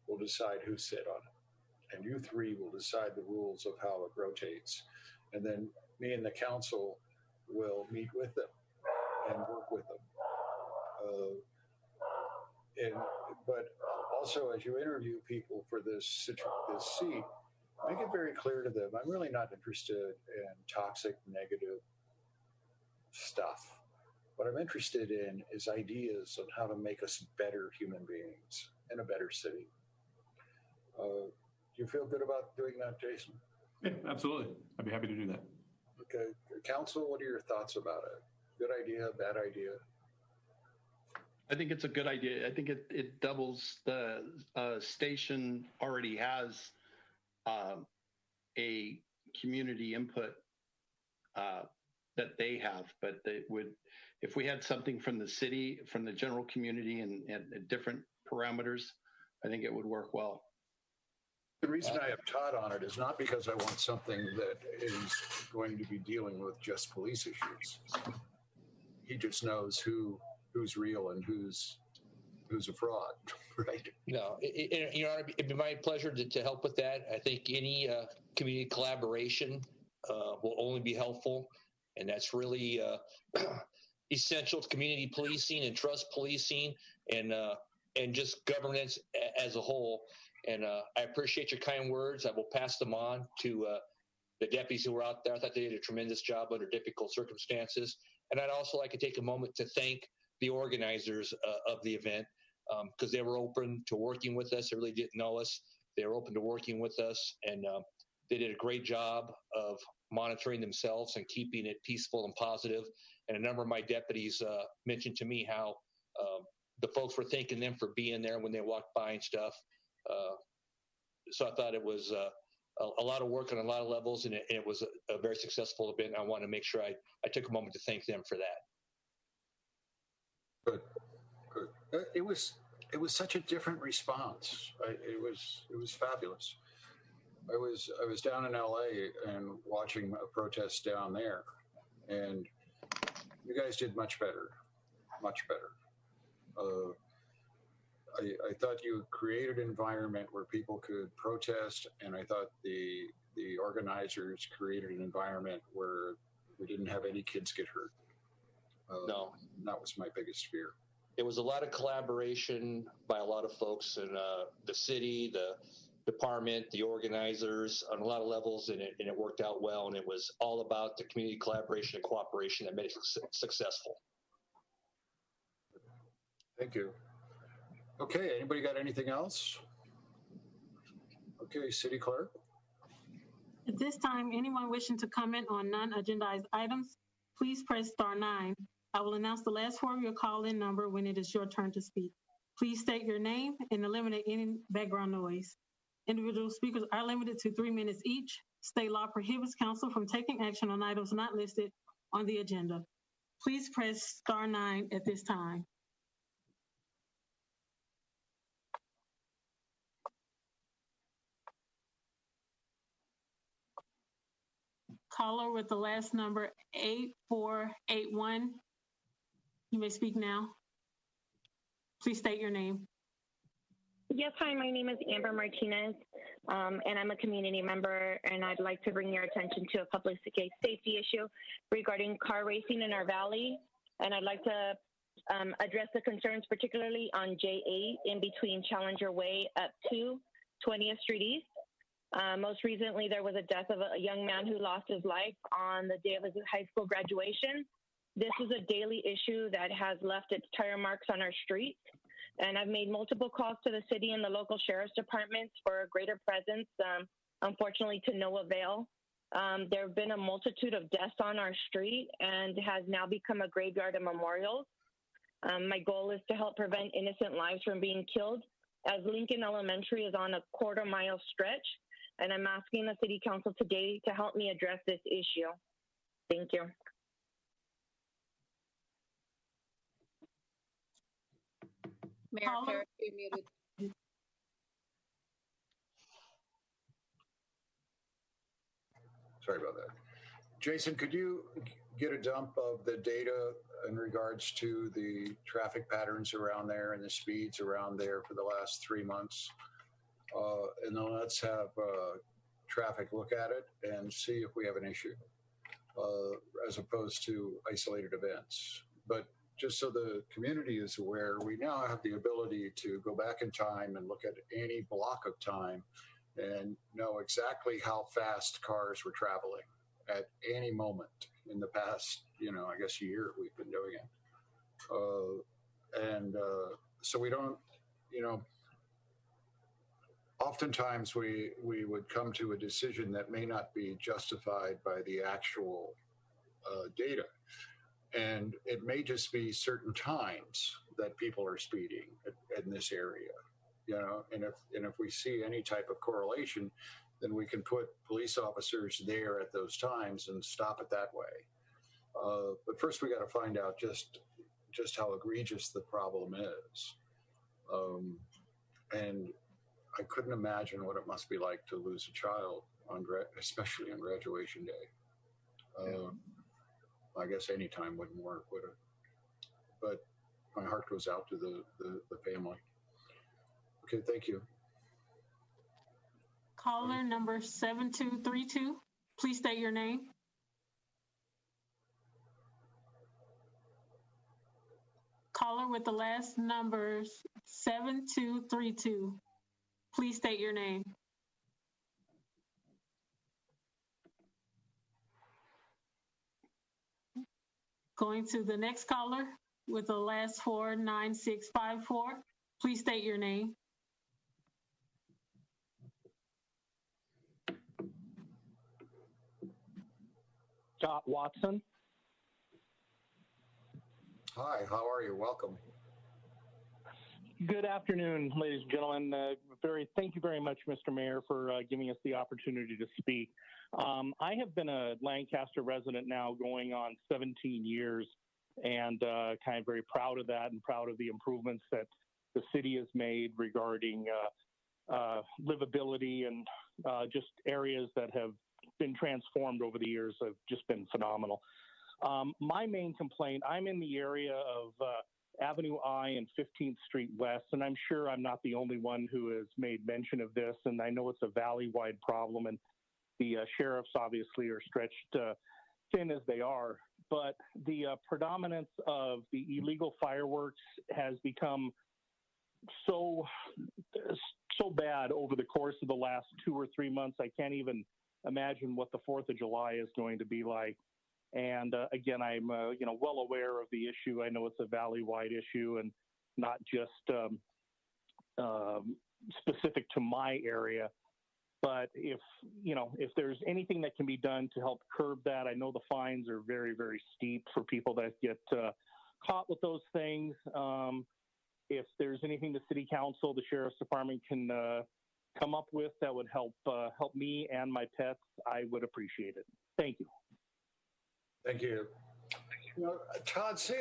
will decide who sit on it, and you 3 will decide the rules of how it rotates. And then me and the council will meet with them and work with them. But also, as you interview people for this seat, make it very clear to them, I'm really not interested in toxic, negative stuff. What I'm interested in is ideas on how to make us better human beings in a better city. Do you feel good about doing that, Jason? Yeah, absolutely. I'd be happy to do that. Okay. Council, what are your thoughts about it? Good idea, bad idea? I think it's a good idea. I think it doubles the station already has a community input that they have, but they would, if we had something from the city, from the general community and different parameters, I think it would work well. The reason I have Todd on it is not because I want something that is going to be dealing with just police issues. He just knows who's real and who's a fraud, right? No, it'd be my pleasure to help with that. I think any community collaboration will only be helpful, and that's really essential to community policing and trust policing and just governance as a whole. And I appreciate your kind words. I will pass them on to the deputies who were out there. I thought they did a tremendous job under difficult circumstances. And I'd also like to take a moment to thank the organizers of the event, because they were open to working with us. They really didn't know us. They were open to working with us, and they did a great job of monitoring themselves and keeping it peaceful and positive. And a number of my deputies mentioned to me how the folks were thanking them for being there when they walked by and stuff. So I thought it was a lot of work on a lot of levels, and it was a very successful event. I want to make sure I took a moment to thank them for that. Good. It was such a different response. It was fabulous. I was down in LA and watching a protest down there, and you guys did much better. I thought you created an environment where people could protest, and I thought the organizers created an environment where we didn't have any kids get hurt. No. That was my biggest fear. It was a lot of collaboration by a lot of folks in the city, the department, the organizers on a lot of levels, and it worked out well. And it was all about the community collaboration and cooperation that made it successful. Thank you. Okay, anybody got anything else? Okay, City Clerk. At this time, anyone wishing to comment on non-agendized items, please press *9. I will announce the last four of your call-in number when it is your turn to speak. Please state your name and eliminate any background noise. Individual speakers are limited to 3 minutes each. State law prohibits council from taking action on items not listed on the agenda. Please press *9 at this time. Caller with the last number 8481. You may speak now. Please state your name. Yes, hi, my name is Amber Martinez, and I'm a community member, and I'd like to bring your attention to a public safety issue regarding car racing in our valley. And I'd like to address the concerns particularly on J8 in between Challenger Way up to 20th Street East. Most recently, there was a death of a young man who lost his life on the day of his high school graduation. This is a daily issue that has left its tire marks on our streets. And I've made multiple calls to the city and the local sheriff's departments for a greater presence, unfortunately to no avail. There have been a multitude of deaths on our street and has now become a graveyard of memorials. My goal is to help prevent innocent lives from being killed, as Lincoln Elementary is on a quarter-mile stretch. And I'm asking the City Council today to help me address this issue. Thank you. Mayor Parrish, you're muted. Sorry about that. Jason, could you get a dump of the data in regards to the traffic patterns around there and the speeds around there for the last 3 months? And then let's have traffic look at it and see if we have an issue, as opposed to isolated events. But just so the community is aware, we now have the ability to go back in time and look at any block of time and know exactly how fast cars were traveling at any moment in the past, I guess year we've been doing it. So we don't, oftentimes we would come to a decision that may not be justified by the actual data. And it may just be certain times that people are speeding in this area, and if we see any type of correlation, then we can put police officers there at those times and stop it that way. But first we got to find out just how egregious the problem is. And I couldn't imagine what it must be like to lose a child especially on graduation day. I guess any time wouldn't work, would it? But my heart goes out to the family. Okay, thank you. Caller number 7232. Please state your name. Caller with the last numbers 7232. Please state your name. Going to the next caller with the last four 9654. Please state your name. Scott Watson. Hi, how are you? Welcome. Good afternoon, ladies and gentlemen. Thank you very much, Mr. Mayor, for giving us the opportunity to speak. I have been a Lancaster resident now going on 17 years, and kind of very proud of that and proud of the improvements that the city has made regarding livability and just areas that have been transformed over the years have just been phenomenal. My main complaint, I'm in the area of Avenue I and 15th Street West, and I'm sure I'm not the only one who has made mention of this, and I know it's a valley-wide problem, and the sheriffs obviously are stretched thin as they are, but the predominance of the illegal fireworks has become so bad over the course of the last 2 or 3 months. I can't even imagine what the 4th of July is going to be like. And again, I'm well aware of the issue. I know it's a valley-wide issue and not just specific to my area. But if there's anything that can be done to help curb that, I know the fines are very, very steep for people that get caught with those things. If there's anything the city council, the sheriff's department can come up with that would help me and my pets, I would appreciate it. Thank you. Thank you. Todd, see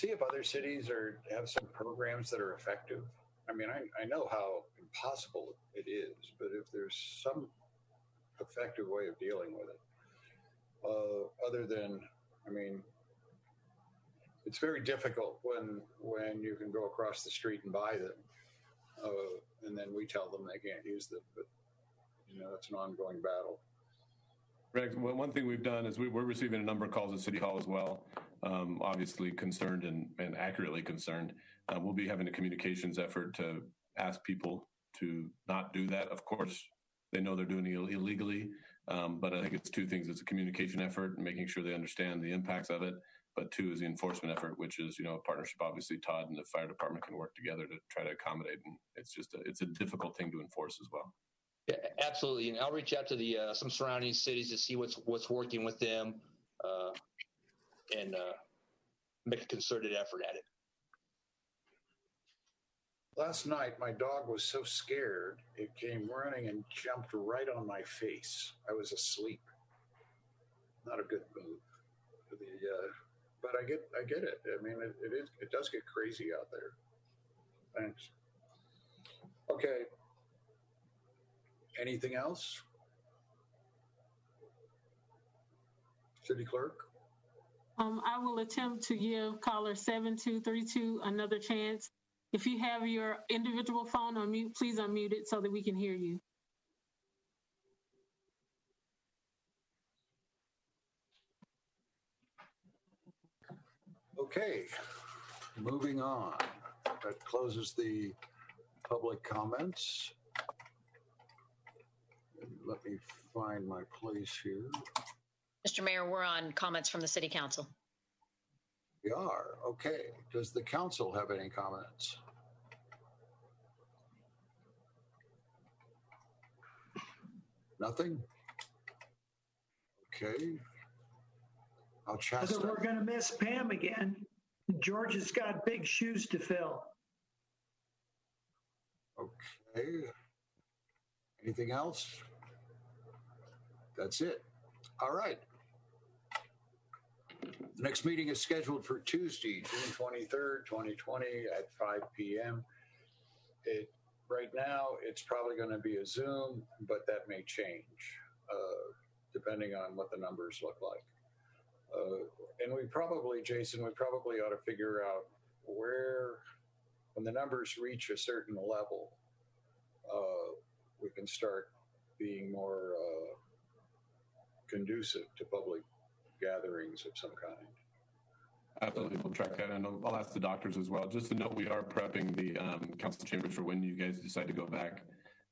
if other cities have some programs that are effective. I mean, I know how impossible it is, but if there's some effective way of dealing with it, other than, I mean, it's very difficult when you can go across the street and buy them, and then we tell them they can't use them. But it's an ongoing battle. Rex, one thing we've done is we're receiving a number of calls at City Hall as well. Obviously concerned and accurately concerned. We'll be having a communications effort to ask people to not do that. Of course, they know they're doing it illegally, but I think it's two things. It's a communication effort and making sure they understand the impacts of it. But two is the enforcement effort, which is, a partnership. Obviously, Todd and the fire department can work together to try to accommodate. And it's a difficult thing to enforce as well. Yeah, absolutely. And I'll reach out to the some surrounding cities to see what's working with them and make a concerted effort at it. Last night, my dog was so scared, it came running and jumped right on my face. I was asleep. Not a good move. But I get it. I mean, it does get crazy out there. Thanks. Okay. Anything else? City Clerk? I will attempt to give caller 7232 another chance. If you have your individual phone on mute, please unmute it so that we can hear you. Okay, moving on. That closes the public comments. Let me find my place here. Mr. Mayor, we're on comments from the City Council. We are. Okay. Does the council have any comments? Nothing? Okay. I'll chat. So we're going to miss Pam again. George has got big shoes to fill. Okay. Anything else? That's it. All right. The next meeting is scheduled for Tuesday, June 23rd, 2020 at 5 p.m. Right now, it's probably going to be a Zoom, but that may change depending on what the numbers look like. And Jason, we probably ought to figure out where, when the numbers reach a certain level, we can start being more conducive to public gatherings of some kind. Absolutely, we'll track that, and I'll ask the doctors as well. Just to note, we are prepping the council chambers for when you guys decide to go back.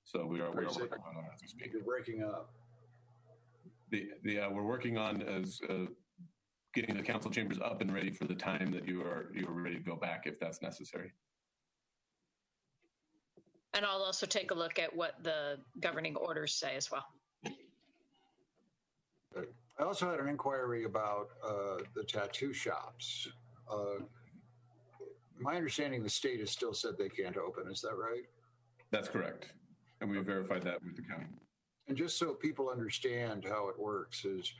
So we are working on it as we speak. You're breaking up. We're working on as getting the council chambers up and ready for the time that you are ready to go back, if that's necessary. And I'll also take a look at what the governing orders say as well. I also had an inquiry about the tattoo shops. My understanding, the state has still said they can't open. Is that right? That's correct. And we verified that with the county. And just so people understand how it works is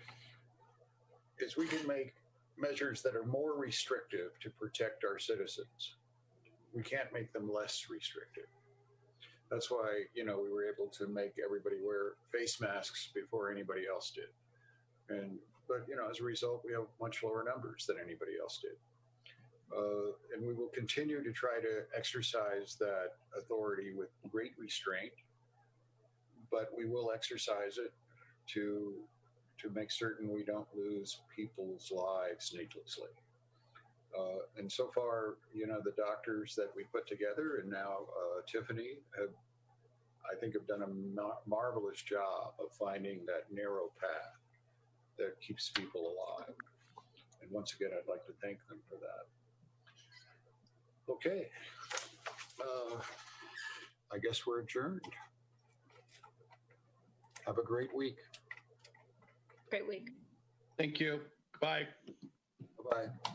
we can make measures that are more restrictive to protect our citizens. We can't make them less restrictive. That's why, we were able to make everybody wear face masks before anybody else did. But as a result, we have much lower numbers than anybody else did. And we will continue to try to exercise that authority with great restraint, but we will exercise it to to make certain we don't lose people's lives needlessly. And so far, the doctors that we put together and now Tiffany I think have done a marvelous job of finding that narrow path that keeps people alive. And once again, I'd like to thank them for that. Okay. I guess we're adjourned. Have a great week. Great week. Thank you. Bye. Bye-bye.